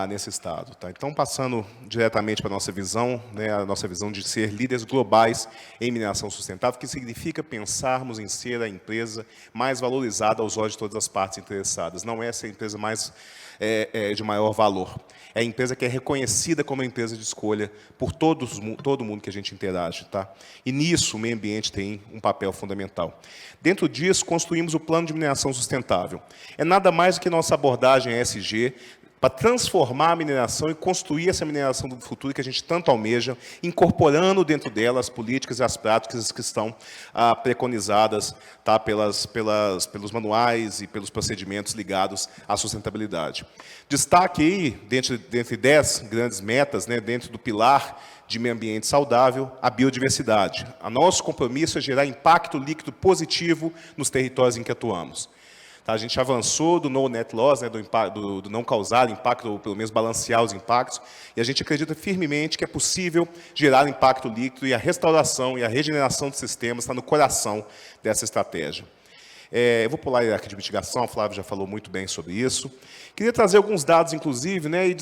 nesse estado. Tá? Então, passando diretamente para a nossa visão, né, a nossa visão de ser líderes globais em mineração sustentável, que significa pensarmos em ser a empresa mais valorizada aos olhos de todas as partes interessadas. Não é ser a empresa mais de maior valor. É a empresa que é reconhecida como a empresa de escolha por todo mundo que a gente interage. Tá? E nisso o meio ambiente tem um papel fundamental. Dentro disso, construímos o Plano de Mineração Sustentável. É nada mais do que nossa abordagem ESG, para transformar a mineração e construir essa mineração do futuro que a gente tanto almeja, incorporando dentro dela as políticas e as práticas que estão preconizadas, tá, pelos manuais e pelos procedimentos ligados à sustentabilidade. Destaque aí, dentre 10 grandes metas, né, dentro do pilar de meio ambiente saudável, a biodiversidade. O nosso compromisso é gerar impacto líquido positivo nos territórios em que atuamos. Tá, a gente avançou do no net loss, né, do não causar impacto, ou pelo menos balancear os impactos, e a gente acredita firmemente que é possível gerar impacto líquido, e a restauração e a regeneração dos sistemas está no coração dessa estratégia. Eu vou pular aqui de mitigação, o Flávio já falou muito bem sobre isso. Queria trazer alguns dados, inclusive, né, e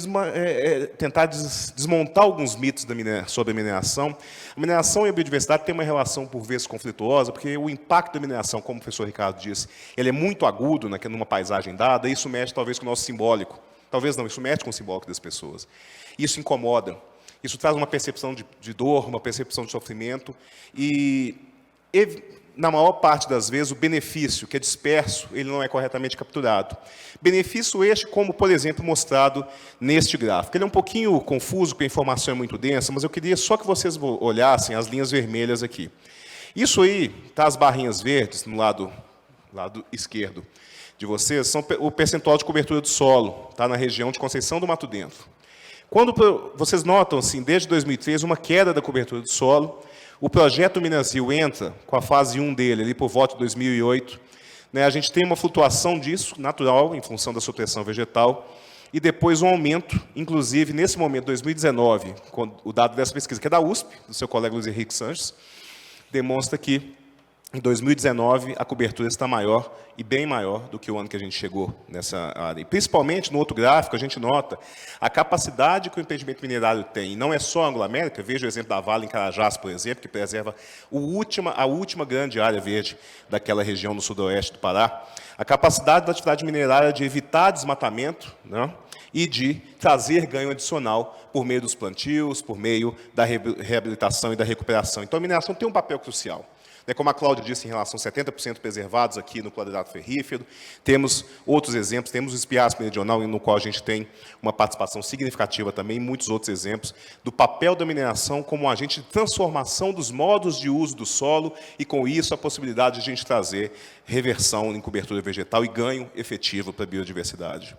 tentar desmontar alguns mitos sobre a mineração. A mineração e a biodiversidade têm uma relação, por vezes, conflituosa, porque o impacto da mineração, como o professor Ricardo disse, ele é muito agudo numa paisagem dada, e isso mexe, talvez, com o nosso simbólico. Talvez não, isso mexe com o simbólico das pessoas. Isso incomoda. Isso traz uma percepção de dor, uma percepção de sofrimento, e na maior parte das vezes, o benefício, que é disperso, ele não é corretamente capturado. Benefício este, como, por exemplo, mostrado neste gráfico. Ele é um pouquinho confuso, porque a informação é muito densa, mas eu queria só que vocês olhassem as linhas vermelhas aqui. Isso aí, tá, as barrinhas verdes, no lado esquerdo de vocês, são o percentual de cobertura do solo, tá, na região de Conceição do Mato Dentro. Quando vocês notam, assim, desde 2013, uma queda da cobertura do solo, o projeto Minasil entra com a fase 1 dele, ali por volta de 2008. Né, a gente tem uma flutuação disso, natural, em função da supressão vegetal, e depois um aumento, inclusive, nesse momento, 2019, o dado dessa pesquisa, que é da USP, do seu colega Luiz Henrique Sanches, demonstra que, em 2019, a cobertura está maior e bem maior do que o ano que a gente chegou nessa área. E, principalmente, no outro gráfico, a gente nota a capacidade que o empreendimento minerário tem. E não é só a Anglo-América, veja o exemplo da Vale em Carajás, por exemplo, que preserva a última grande área verde daquela região no sudoeste do Pará. A capacidade da atividade minerária de evitar desmatamento, né, e de trazer ganho adicional por meio dos plantios, por meio da reabilitação e da recuperação. Então, a mineração tem um papel crucial. Como a Cláudia disse, em relação a 70% preservados aqui no cloredato ferrífero, temos outros exemplos, temos o Espiaço Meridional, no qual a gente tem uma participação significativa também, muitos outros exemplos, do papel da mineração como um agente de transformação dos modos de uso do solo e, com isso, a possibilidade de a gente trazer reversão em cobertura vegetal e ganho efetivo para a biodiversidade.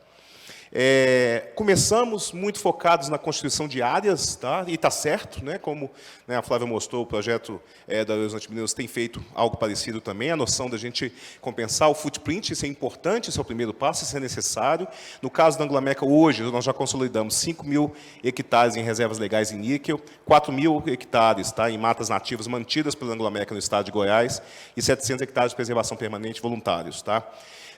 Começamos muito focados na constituição de áreas, tá? E está certo, né? Como, né, a Flávia mostrou, o projeto da Horizonte Mineros tem feito algo parecido também, a noção da gente compensar o footprint, isso é importante, isso é o primeiro passo, isso é necessário. No caso da Anglo-América, hoje, nós já consolidamos 5.000 hectares em reservas legais em níquel, 4.000 hectares, tá, em matas nativas mantidas pela Anglo-América no estado de Goiás e 700 hectares de preservação permanente voluntários. Tá?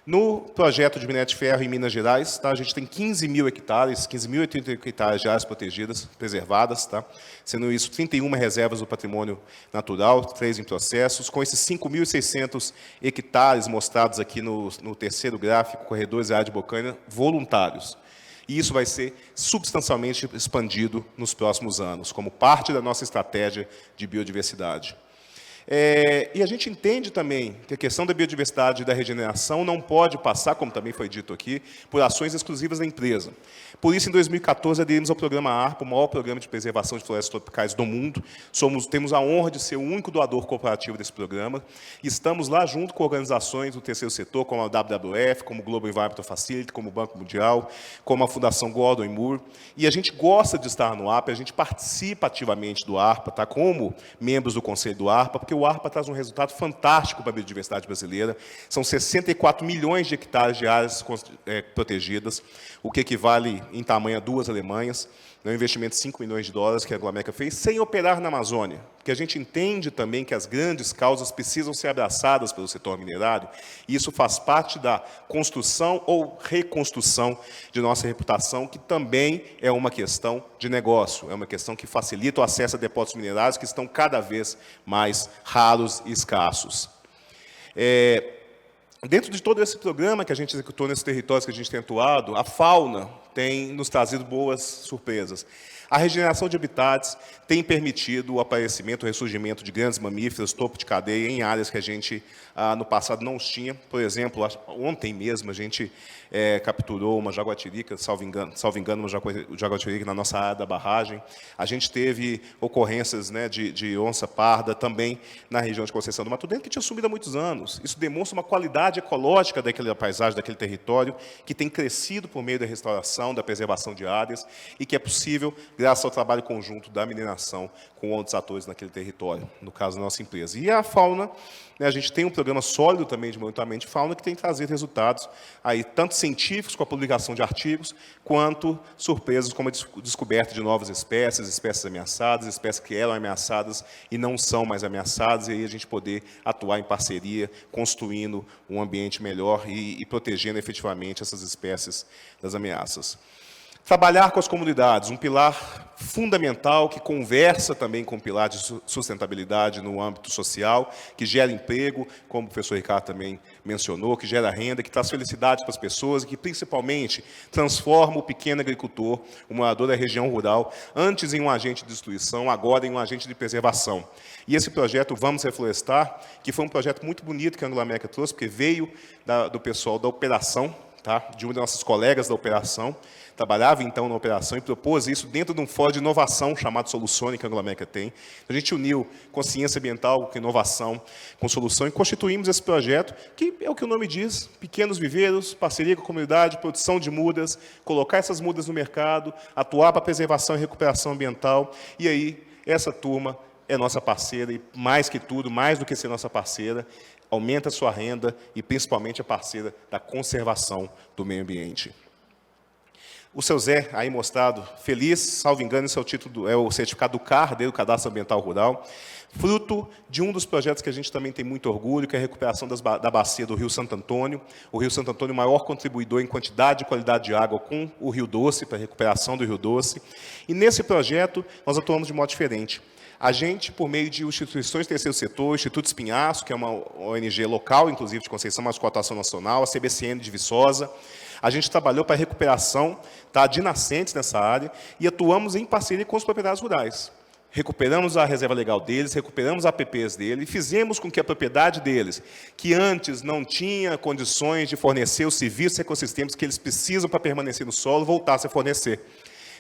No projeto de minério de ferro em Minas Gerais, tá, a gente tem 15.000 hectares, 15.080 hectares de áreas protegidas, preservadas, tá, sendo isso 31 reservas do patrimônio natural, 3 em processos, com esses 5.600 hectares mostrados aqui no terceiro gráfico, corredores e área de bocaina, voluntários. E isso vai ser substancialmente expandido nos próximos anos, como parte da nossa estratégia de biodiversidade. E a gente entende também que a questão da biodiversidade e da regeneração não pode passar, como também foi dito aqui, por ações exclusivas da empresa. Por isso, em 2014, aderimos ao programa ARPA, o maior programa de preservação de florestas tropicais do mundo. Temos a honra de ser o único doador cooperativo desse programa. E estamos lá junto com organizações do terceiro setor, como a WWF, como o Global Environmental Facility, como o Banco Mundial, como a Fundação Gordon e Moore. E a gente gosta de estar no ARPA, a gente participa ativamente do ARPA, tá, como membros do Conselho do ARPA, porque o ARPA traz um resultado fantástico para a biodiversidade brasileira. São 64 milhões de hectares de áreas protegidas, o que equivale em tamanho a 2 Alemanhas, um investimento de 5 milhões de dólares que a Anglo-América fez, sem operar na Amazônia, porque a gente entende também que as grandes causas precisam ser abraçadas pelo setor minerário, e isso faz parte da construção ou reconstrução de nossa reputação, que também é uma questão de negócio, é uma questão que facilita o acesso a depósitos minerários que estão cada vez mais raros e escassos. Dentro de todo esse programa que a gente executou nesses territórios que a gente tem atuado, a fauna tem nos trazido boas surpresas. A regeneração de habitats tem permitido o aparecimento, o ressurgimento de grandes mamíferos, topo de cadeia, em áreas que a gente, no passado, não os tinha. Por exemplo, ontem mesmo, a gente capturou uma jaguatirica, salvo engano, uma jaguatirica na nossa área da barragem. A gente teve ocorrências, né, de onça parda também na região de Conceição do Mato Dentro, que tinha sumido há muitos anos. Isso demonstra uma qualidade ecológica daquela paisagem, daquele território, que tem crescido por meio da restauração, da preservação de áreas, e que é possível graças ao trabalho conjunto da mineração com outros atores naquele território, no caso da nossa empresa. E a fauna, né, a gente tem um programa sólido também de monitoramento de fauna que tem trazido resultados, aí, tanto científicos com a publicação de artigos, quanto surpresas como a descoberta de novas espécies ameaçadas, espécies que eram ameaçadas e não são mais ameaçadas, e aí a gente poder atuar em parceria, construindo um ambiente melhor e protegendo efetivamente essas espécies das ameaças. Trabalhar com as comunidades, um pilar fundamental que conversa também com o pilar de sustentabilidade no âmbito social, que gera emprego, como o professor Ricardo também mencionou, que gera renda, que traz felicidade para as pessoas e que, principalmente, transforma o pequeno agricultor, o morador da região rural, antes em um agente de destruição, agora em um agente de preservação. E esse projeto Vamos Reflorestar, que foi um projeto muito bonito que a Anglo América trouxe, porque veio do pessoal da operação, tá? De um de nossos colegas da operação, trabalhava então na operação e propôs isso dentro de um fórum de inovação chamado Solucione, que a Anglo América tem. A gente uniu consciência ambiental com inovação, com solução, e constituímos esse projeto, que é o que o nome diz, pequenos viveiros, parceria com a comunidade, produção de mudas, colocar essas mudas no mercado, atuar para a preservação e recuperação ambiental, e aí essa turma é nossa parceira, e mais que tudo, mais do que ser nossa parceira, aumenta a sua renda e, principalmente, a parceira da conservação do meio ambiente. O seu Zé, aí mostrado, feliz, salvo engano, esse é o título, é o certificado do CAR, do Cadastro Ambiental Rural, fruto de um dos projetos que a gente também tem muito orgulho, que é a recuperação da bacia do Rio Santo Antônio. O Rio Santo Antônio é o maior contribuidor em quantidade e qualidade de água com o Rio Doce, para a recuperação do Rio Doce. E nesse projeto, nós atuamos de modo diferente. A gente, por meio de instituições do terceiro setor, o Instituto Espinhaço, que é uma ONG local, inclusive de Conceição, mas com atuação nacional, a CBCN de Viçosa, a gente trabalhou para a recuperação, tá, de nascentes nessa área e atuamos em parceria com os proprietários rurais. Recuperamos a reserva legal deles, recuperamos a APPs deles e fizemos com que a propriedade deles, que antes não tinha condições de fornecer os serviços ecossistêmicos que eles precisam para permanecer no solo, voltasse a fornecer.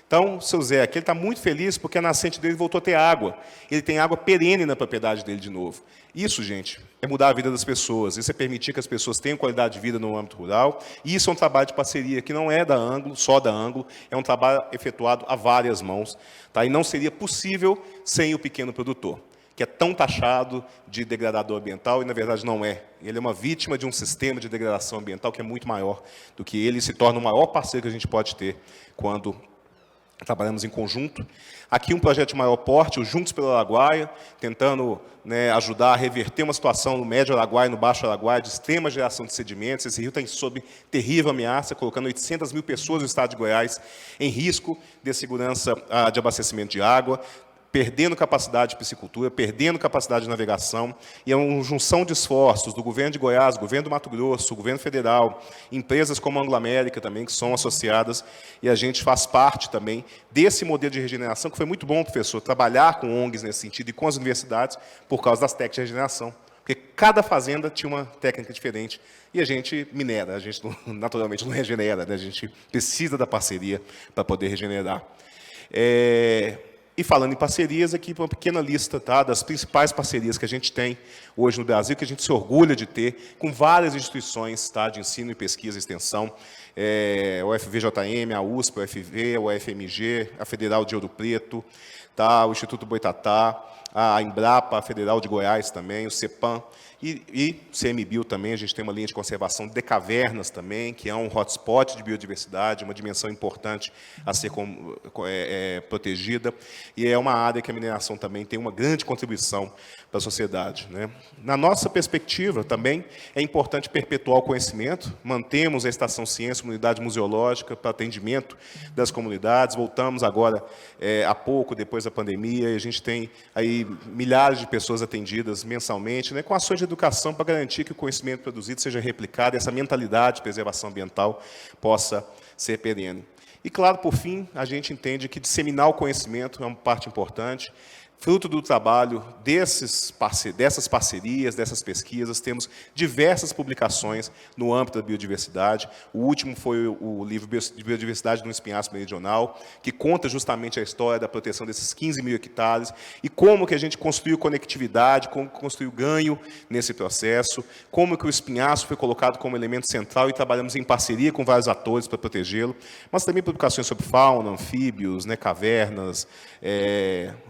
Então, o seu Zé aqui, ele está muito feliz porque a nascente dele voltou a ter água. Ele tem água perene na propriedade dele de novo. Isso, gente, é mudar a vida das pessoas. Isso é permitir que as pessoas tenham qualidade de vida no âmbito rural. E isso é um trabalho de parceria que não é da Anglo, só da Anglo. É um trabalho efetuado a várias mãos. Tá? E não seria possível sem o pequeno produtor, que é tão taxado de degradador ambiental, e, na verdade, não é. Ele é uma vítima de um sistema de degradação ambiental que é muito maior do que ele, e se torna o maior parceiro que a gente pode ter quando trabalhamos em conjunto. Aqui um projeto de maior porte, o Juntos pelo Araguaia, tentando, né, ajudar a reverter uma situação no Médio Araguaia e no Baixo Araguaia de extrema geração de sedimentos. Esse rio está sob terrível ameaça, colocando 800 mil pessoas no estado de Goiás em risco de segurança de abastecimento de água, perdendo capacidade de piscicultura, perdendo capacidade de navegação, e é uma junção de esforços do governo de Goiás, governo do Mato Grosso, governo federal, empresas como a Anglo América também, que são associadas, e a gente faz parte também desse modelo de regeneração, que foi muito bom, professor, trabalhar com ONGs nesse sentido e com as universidades, por causa das técnicas de regeneração. Porque cada fazenda tinha uma técnica diferente, e a gente minera, a gente naturalmente não regenera, né? A gente precisa da parceria para poder regenerar. E falando em parcerias, aqui uma pequena lista, tá, das principais parcerias que a gente tem hoje no Brasil, que a gente se orgulha de ter, com várias instituições, tá, de ensino e pesquisa e extensão, o UFVJM, a USP, a UFV, o UFMG, a Federal de Ouro Preto, tá, o Instituto Boitatá, a Embrapa, a Federal de Goiás também, o CEPAM, e CMBio também. A gente tem uma linha de conservação de cavernas também, que é um hotspot de biodiversidade, uma dimensão importante a ser protegida, e é uma área que a mineração também tem uma grande contribuição para a sociedade, né? Na nossa perspectiva, também, é importante perpetuar o conhecimento. Mantemos a Estação Ciência, uma unidade museológica para atendimento das comunidades. Voltamos agora, há pouco, depois da pandemia, e a gente tem aí milhares de pessoas atendidas mensalmente, né, com ações de educação para garantir que o conhecimento produzido seja replicado e essa mentalidade de preservação ambiental possa ser perene. E, claro, por fim, a gente entende que disseminar o conhecimento é uma parte importante. Fruto do trabalho dessas parcerias, dessas pesquisas, temos diversas publicações no âmbito da biodiversidade. O último foi o livro de Biodiversidade no Espinhaço Meridional, que conta justamente a história da proteção desses 15 mil hectares e como que a gente construiu conectividade, como construiu ganho nesse processo, como que o espinhaço foi colocado como elemento central e trabalhamos em parceria com vários atores para protegê-lo, mas também publicações sobre fauna, anfíbios, né, cavernas,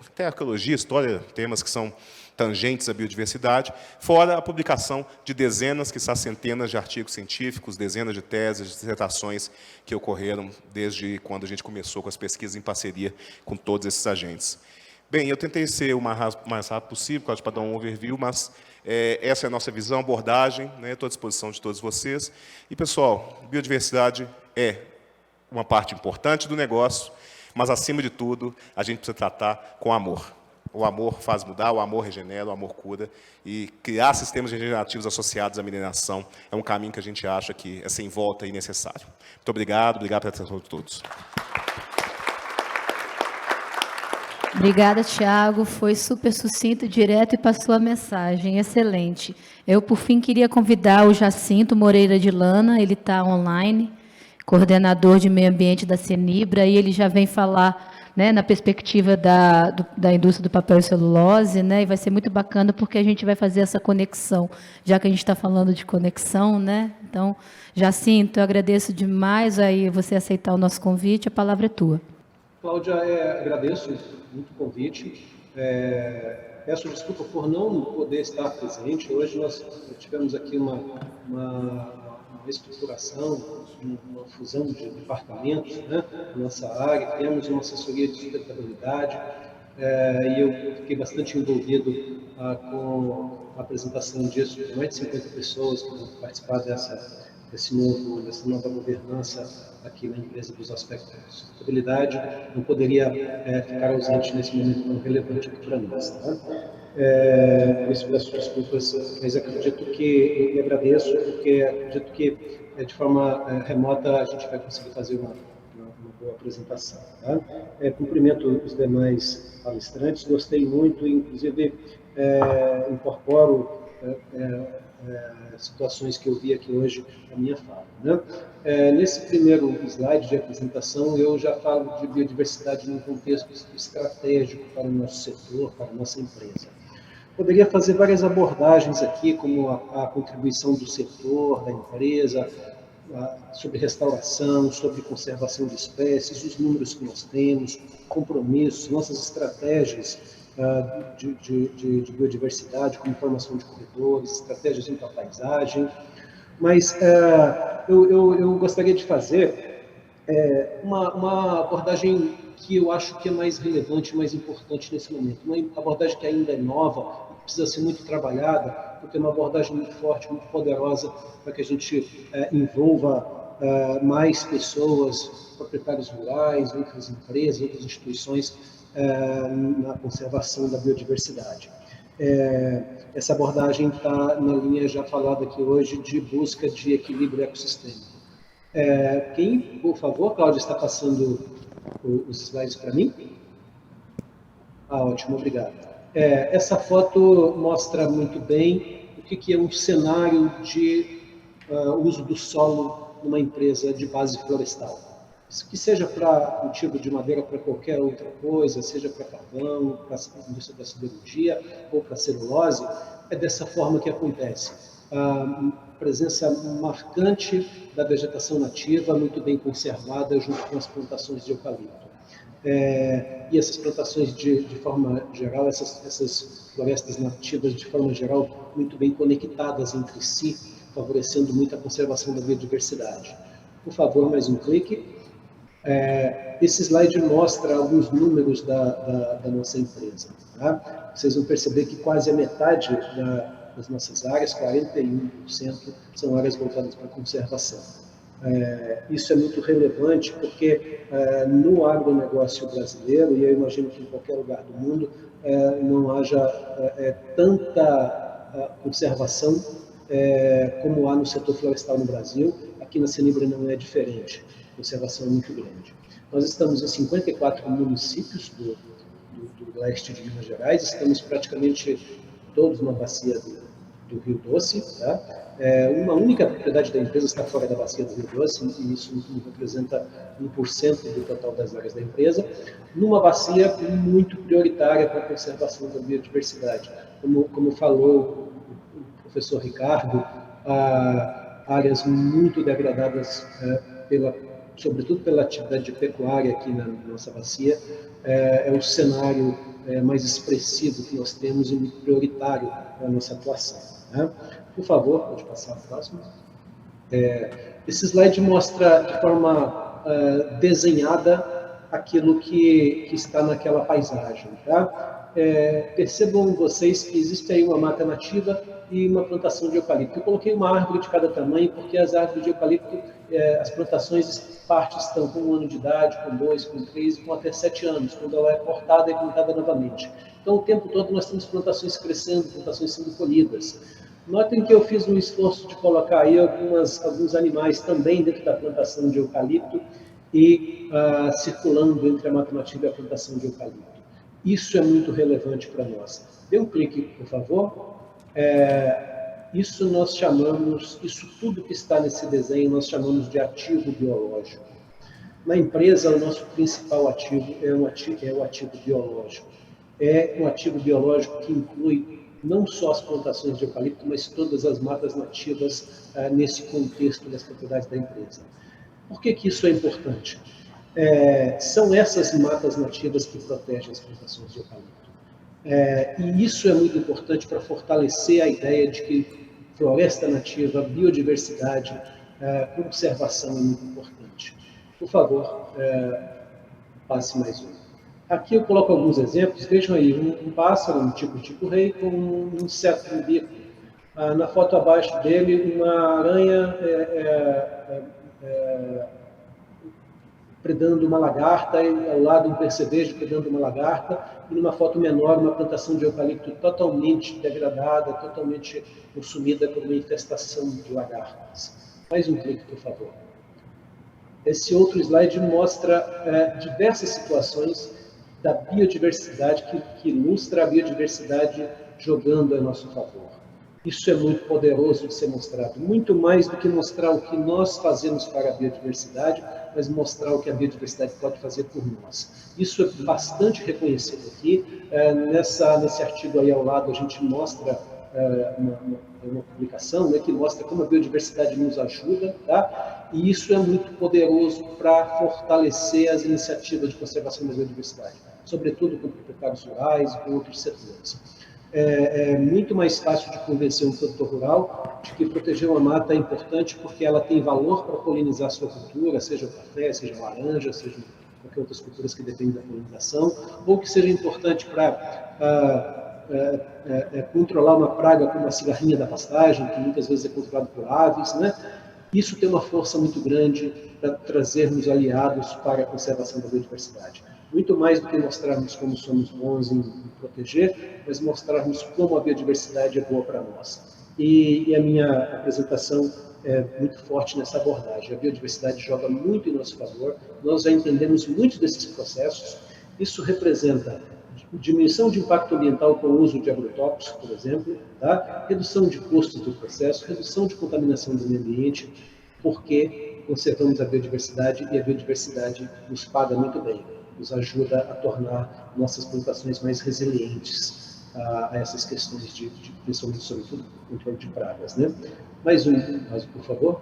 até arqueologia, história, temas que são tangentes à biodiversidade, fora a publicação de dezenas, quiçá centenas de artigos científicos, dezenas de teses, dissertações que ocorreram desde quando a gente começou com as pesquisas em parceria com todos esses agentes. Bem, eu tentei ser o mais rápido possível, para dar um overview, mas essa é a nossa visão, abordagem, né? Estou à disposição de todos vocês. E, pessoal, biodiversidade é uma parte importante do negócio, mas, acima de tudo, a gente precisa tratar com amor. O amor faz mudar, o amor regenera, o amor cura. E criar sistemas regenerativos associados à mineração é um caminho que a gente acha que é sem volta e necessário. Muito obrigado pela atenção de todos. Obrigada, Tiago. Foi super sucinto, direto e passou a mensagem. Excelente. Eu, por fim, queria convidar o Jacinto Moreira de Lana, ele está online, coordenador de meio ambiente da Cenibra, e ele já vem falar, né, na perspectiva da indústria do papel e celulose, né, e vai ser muito bacana porque a gente vai fazer essa conexão, já que a gente está falando de conexão, né? Então, Jacinto, eu agradeço demais aí você aceitar o nosso convite, a palavra é tua. Cláudia, agradeço muito o convite. Peço desculpa por não poder estar presente. Hoje nós tivemos aqui uma estruturação, uma fusão de departamentos, né, na nossa área. Temos uma assessoria de sustentabilidade e eu fiquei bastante envolvido com a apresentação disso. Mais de 50 pessoas que vão participar dessa nova governança aqui na empresa dos aspectos de sustentabilidade. Não poderia ficar ausente nesse momento tão relevante aqui para nós. Tá? Por isso peço desculpas, mas acredito que, eu agradeço, porque acredito que de forma remota a gente vai conseguir fazer uma boa apresentação. Tá? Cumprimento os demais palestrantes, gostei muito, inclusive incorporo situações que eu vi aqui hoje na minha fala. Né? Nesse primeiro slide de apresentação, eu já falo de biodiversidade num contexto estratégico para o nosso setor, para a nossa empresa. Poderia fazer várias abordagens aqui, como a contribuição do setor, da empresa, sobre restauração, sobre conservação de espécies, os números que nós temos, compromissos, nossas estratégias de biodiversidade, como formação de corredores, estratégias para a paisagem. Mas eu gostaria de fazer uma abordagem que eu acho que é mais relevante, mais importante nesse momento. Uma abordagem que ainda é nova, precisa ser muito trabalhada, porque é uma abordagem muito forte, muito poderosa, para que a gente envolva mais pessoas, proprietários rurais, outras empresas, outras instituições na conservação da biodiversidade. Essa abordagem está na linha já falada aqui hoje de busca de equilíbrio ecossistêmico. Quem, por favor, Cláudia, está passando os slides para mim? Ótimo, obrigado. Essa foto mostra muito bem o que é um cenário de uso do solo numa empresa de base florestal. Que seja para cultivo de madeira, para qualquer outra coisa, seja para carvão, para a indústria da siderurgia ou para celulose, é dessa forma que acontece. A presença marcante da vegetação nativa, muito bem conservada, junto com as plantações de eucalipto. E essas plantações, de forma geral, essas florestas nativas, de forma geral, muito bem conectadas entre si, favorecendo muito a conservação da biodiversidade. Por favor, mais um clique. Esse slide mostra alguns números da nossa empresa. Tá? Vocês vão perceber que quase a metade das nossas áreas, 41%, são áreas voltadas para a conservação. Isso é muito relevante porque no agronegócio brasileiro, e eu imagino que em qualquer lugar do mundo, não haja tanta conservação como há no setor florestal no Brasil. Aqui na Cenibra não é diferente. A conservação é muito grande. Nós estamos em 54 municípios do leste de Minas Gerais, estamos praticamente todos na bacia do Rio Doce. Tá? Uma única propriedade da empresa está fora da bacia do Rio Doce, e isso representa 1% do total das áreas da empresa, numa bacia muito prioritária para a conservação da biodiversidade. Como falou o professor Ricardo, áreas muito degradadas sobretudo pela atividade de pecuária aqui na nossa bacia, é o cenário mais expressivo que nós temos e muito prioritário para a nossa atuação. Né? Por favor, pode passar a próxima. Esse slide mostra de forma desenhada aquilo que está naquela paisagem. Tá? Percebam vocês que existe aí uma mata nativa e uma plantação de eucalipto. Eu coloquei uma árvore de cada tamanho, porque as árvores de eucalipto, as plantações, parte estão com 1 ano de idade, com 2, com 3 e com até 7 anos, quando ela é cortada e plantada novamente. Então, o tempo todo nós temos plantações crescendo, plantações sendo colhidas. Notem que eu fiz um esforço de colocar aí alguns animais também dentro da plantação de eucalipto e circulando entre a mata nativa e a plantação de eucalipto. Isso é muito relevante para nós. Dê um clique, por favor. Isso nós chamamos, isso tudo que está nesse desenho, nós chamamos de ativo biológico. Na empresa, o nosso principal ativo é o ativo biológico. É um ativo biológico que inclui não só as plantações de eucalipto, mas todas as matas nativas nesse contexto das propriedades da empresa. Por que isso é importante? São essas matas nativas que protegem as plantações de eucalipto. E isso é muito importante para fortalecer a ideia de que floresta nativa, biodiversidade, conservação é muito importante. Por favor, passe mais um. Aqui eu coloco alguns exemplos. Vejam aí, um pássaro, um tico-tico-rei, com um inseto no bico. Na foto abaixo dele, uma aranha predando uma lagarta, e ao lado um percevejo predando uma lagarta, e numa foto menor, uma plantação de eucalipto totalmente degradada, totalmente consumida por uma infestação de lagartas. Mais um clique, por favor. Esse outro slide mostra diversas situações da biodiversidade, que ilustra a biodiversidade jogando a nosso favor. Isso é muito poderoso de ser mostrado, muito mais do que mostrar o que nós fazemos para a biodiversidade, mas mostrar o que a biodiversidade pode fazer por nós. Isso é bastante reconhecido aqui. Nesse artigo aí ao lado, a gente mostra uma publicação, né, que mostra como a biodiversidade nos ajuda, tá? E isso é muito poderoso para fortalecer as iniciativas de conservação da biodiversidade, sobretudo com proprietários rurais e com outros setores. É muito mais fácil de convencer um produtor rural de que proteger uma mata é importante porque ela tem valor para polinizar a sua cultura, seja o café, seja a laranja, seja qualquer outras culturas que dependem da polinização, ou que seja importante para controlar uma praga como a cigarrinha da pastagem, que muitas vezes é controlada por aves, né? Isso tem uma força muito grande para trazermos aliados para a conservação da biodiversidade. Muito mais do que mostrarmos como somos bons em proteger, mas mostrarmos como a biodiversidade é boa para nós. E a minha apresentação é muito forte nessa abordagem. A biodiversidade joga muito em nosso favor, nós já entendemos muito desses processos. Isso representa diminuição de impacto ambiental com o uso de agrotóxicos, por exemplo, tá? Redução de custos do processo, redução de contaminação do meio ambiente, porque conservamos a biodiversidade e a biodiversidade nos paga muito bem, nos ajuda a tornar nossas plantações mais resilientes a essas questões principalmente, sobretudo, controle de pragas, né? Mais um, por favor.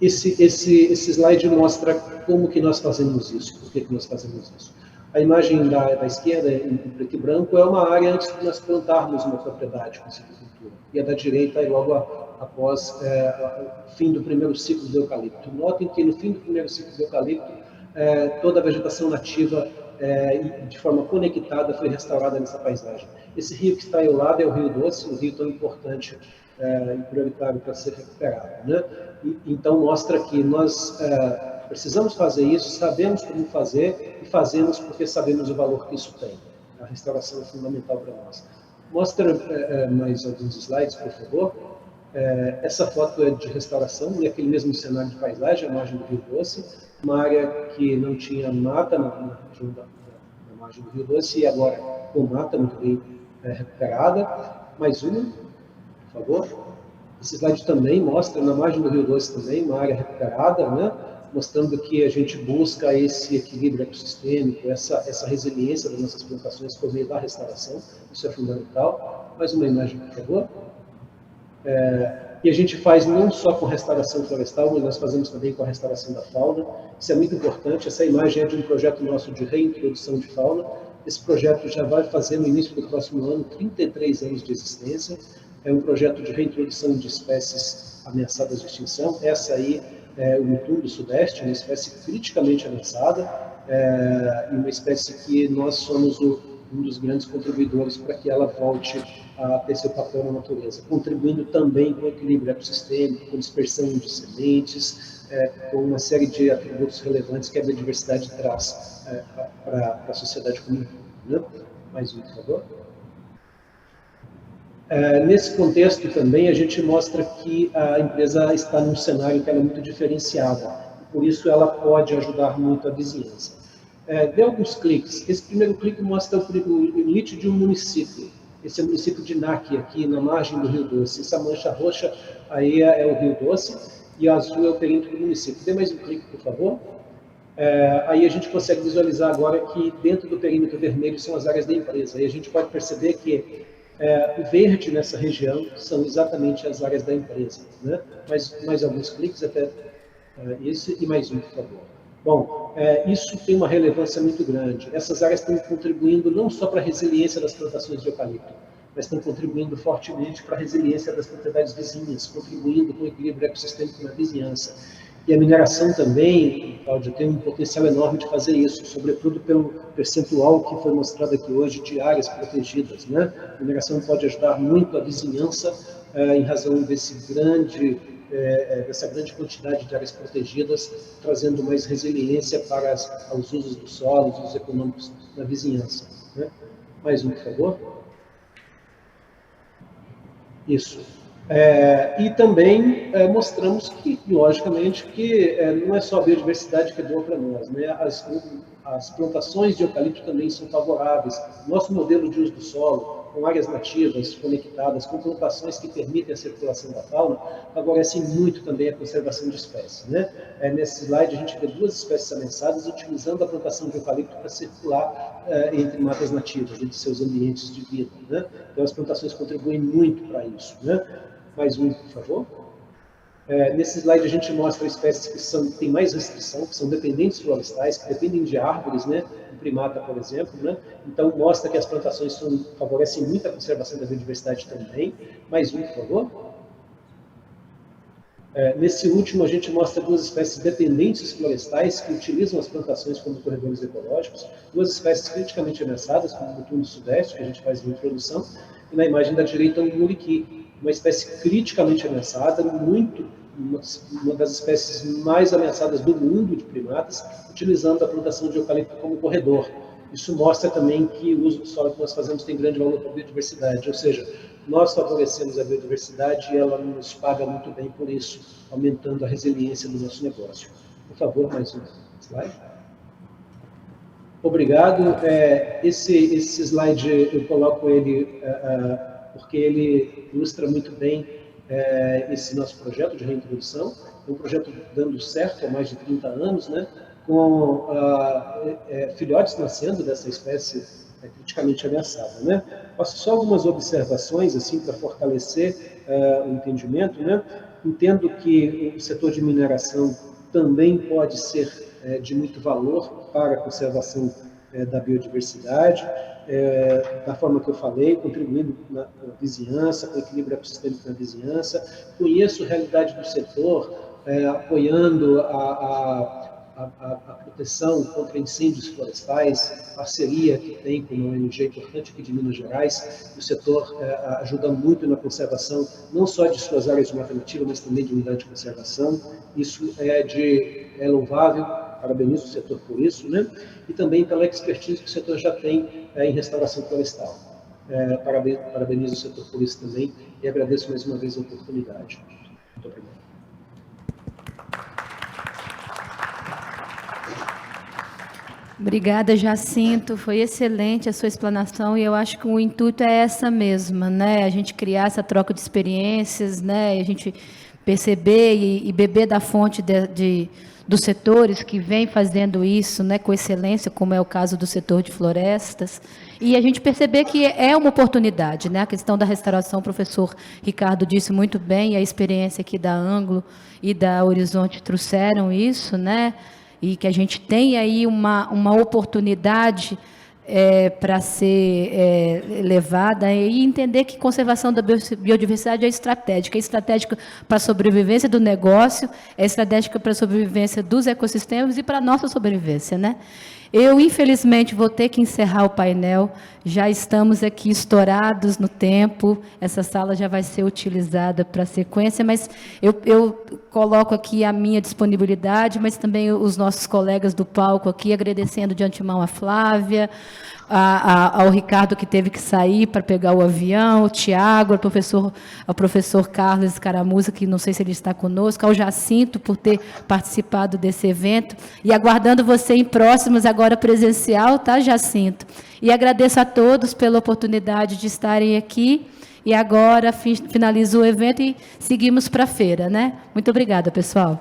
Esse slide mostra como que nós fazemos isso, por que nós fazemos isso. A imagem da esquerda, em preto e branco, é uma área antes de nós plantarmos uma propriedade com silvicultura. E a da direita é logo após o fim do primeiro ciclo do eucalipto. Notem que no fim do primeiro ciclo do eucalipto, toda a vegetação nativa, de forma conectada, foi restaurada nessa paisagem. Esse rio que está aí ao lado é o Rio Doce, um rio tão importante e prioritário para ser recuperado, né? Então, mostra que nós precisamos fazer isso, sabemos como fazer e fazemos porque sabemos o valor que isso tem. A restauração é fundamental para nós. Mostra mais alguns slides, por favor. Essa foto é de restauração, e aquele mesmo cenário de paisagem, a margem do Rio Doce, uma área que não tinha mata na margem do Rio Doce, e agora com mata muito bem recuperada. Mais uma, por favor. Esse slide também mostra, na margem do Rio Doce também, uma área recuperada, né? Mostrando que a gente busca esse equilíbrio ecossistêmico, essa resiliência das nossas plantações por meio da restauração. Isso é fundamental. Mais uma imagem, por favor. E a gente faz não só com restauração florestal, mas nós fazemos também com a restauração da fauna. Isso é muito importante. Essa imagem é de um projeto nosso de reintrodução de fauna. Esse projeto já vai fazer, no início do próximo ano, 33 anos de existência. É um projeto de reintrodução de espécies ameaçadas de extinção. Essa aí o mutum do Sudeste, uma espécie criticamente ameaçada, e uma espécie que nós somos um dos grandes contribuidores para que ela volte a ter seu papel na natureza, contribuindo também com o equilíbrio ecossistêmico, com dispersão de sementes, com uma série de atributos relevantes que a biodiversidade traz para a sociedade como um todo, né? Mais um, por favor. Nesse contexto também a gente mostra que a empresa está num cenário que ela é muito diferenciada, por isso ela pode ajudar muito a vizinhança. Dê alguns cliques. Esse primeiro clique mostra o limite de um município. Esse é o município de Naki, aqui na margem do Rio Doce. Essa mancha roxa aí é o Rio Doce e a azul é o perímetro do município. Dê mais um clique, por favor. Aí a gente consegue visualizar agora que dentro do perímetro vermelho são as áreas da empresa. E a gente pode perceber que o verde nessa região são exatamente as áreas da empresa, né? Mais alguns cliques até esse e mais um, por favor. Bom, isso tem uma relevância muito grande. Essas áreas estão contribuindo não só para a resiliência das plantações de eucalipto, mas estão contribuindo fortemente para a resiliência das propriedades vizinhas, contribuindo com o equilíbrio ecossistêmico na vizinhança. E a mineração também, Cláudia, tem um potencial enorme de fazer isso, sobretudo pelo percentual que foi mostrado aqui hoje de áreas protegidas, né? A mineração pode ajudar muito a vizinhança em razão dessa grande quantidade de áreas protegidas, trazendo mais resiliência para os usos do solo, os usos econômicos na vizinhança, né? Mais um, por favor. Isso. E também mostramos que, logicamente, que não é só a biodiversidade que é boa para nós, né? As plantações de eucalipto também são favoráveis. Nosso modelo de uso do solo, com áreas nativas conectadas, com plantações que permitem a circulação da fauna, favorecem muito também a conservação de espécies, né? Nesse slide a gente vê 2 espécies ameaçadas utilizando a plantação de eucalipto para circular entre matas nativas, entre seus ambientes de vida, né? Então as plantações contribuem muito para isso, né? Mais um, por favor. Nesse slide a gente mostra espécies que têm mais restrição, que são dependentes florestais, que dependem de árvores, né? O primata, por exemplo, né? Então mostra que as plantações favorecem muito a conservação da biodiversidade também. Mais um, por favor. Nesse último a gente mostra 2 espécies dependentes florestais que utilizam as plantações como corredores ecológicos, 2 espécies criticamente ameaçadas, como o mutum do Sudeste, que a gente faz na introdução, e na imagem da direita o muriqui, uma espécie criticamente ameaçada, uma das espécies mais ameaçadas do mundo de primatas, utilizando a plantação de eucalipto como corredor. Isso mostra também que o uso do solo que nós fazemos tem grande valor para a biodiversidade, ou seja, nós favorecemos a biodiversidade e ela nos paga muito bem por isso, aumentando a resiliência do nosso negócio. Por favor, mais um slide. Obrigado. Esse slide eu coloco ele porque ele ilustra muito bem esse nosso projeto de reintrodução. É um projeto dando certo há mais de 30 anos, né? Com filhotes nascendo dessa espécie criticamente ameaçada, né? Faço só algumas observações assim para fortalecer o entendimento, né? Entendo que o setor de mineração também pode ser de muito valor para a conservação da biodiversidade, da forma que eu falei, contribuindo na vizinhança, com o equilíbrio ecossistêmico na vizinhança. Conheço a realidade do setor, apoiando a proteção contra incêndios florestais, parceria que tem com uma ONG importante aqui de Minas Gerais. O setor ajuda muito na conservação, não só de suas áreas de mata nativa, mas também de unidade de conservação. Isso é louvável, parabenizo o setor por isso, né? E também pela expertise que o setor já tem em restauração florestal. Parabenizo o setor por isso também e agradeço mais uma vez a oportunidade. Muito obrigado. Obrigada, Jacinto. Foi excelente a sua explanação e eu acho que o intuito é essa mesma, né? A gente criar essa troca de experiências, né? A gente perceber e beber da fonte dos setores que vêm fazendo isso, né, com excelência, como é o caso do setor de florestas, e a gente perceber que é uma oportunidade, né? A questão da restauração, o professor Ricardo disse muito bem, a experiência aqui da Anglo e da Horizonte trouxeram isso, né? E que a gente tem aí uma oportunidade para ser levada e entender que conservação da biodiversidade é estratégica para a sobrevivência do negócio, é estratégica para a sobrevivência dos ecossistemas e para a nossa sobrevivência, né? Eu, infelizmente, vou ter que encerrar o painel, já estamos aqui estourados no tempo, essa sala já vai ser utilizada para a sequência, mas eu coloco aqui a minha disponibilidade, mas também os nossos colegas do palco aqui, agradecendo de antemão a Flávia, ao Ricardo, que teve que sair para pegar o avião, o Tiago, ao professor Carlos Escaramuza, que não sei se ele está conosco, ao Jacinto, por ter participado desse evento, e aguardando você em próximos, agora presencial, tá, Jacinto? E agradeço a todos pela oportunidade de estarem aqui, e agora finalizo o evento e seguimos para a feira, né? Muito obrigada, pessoal.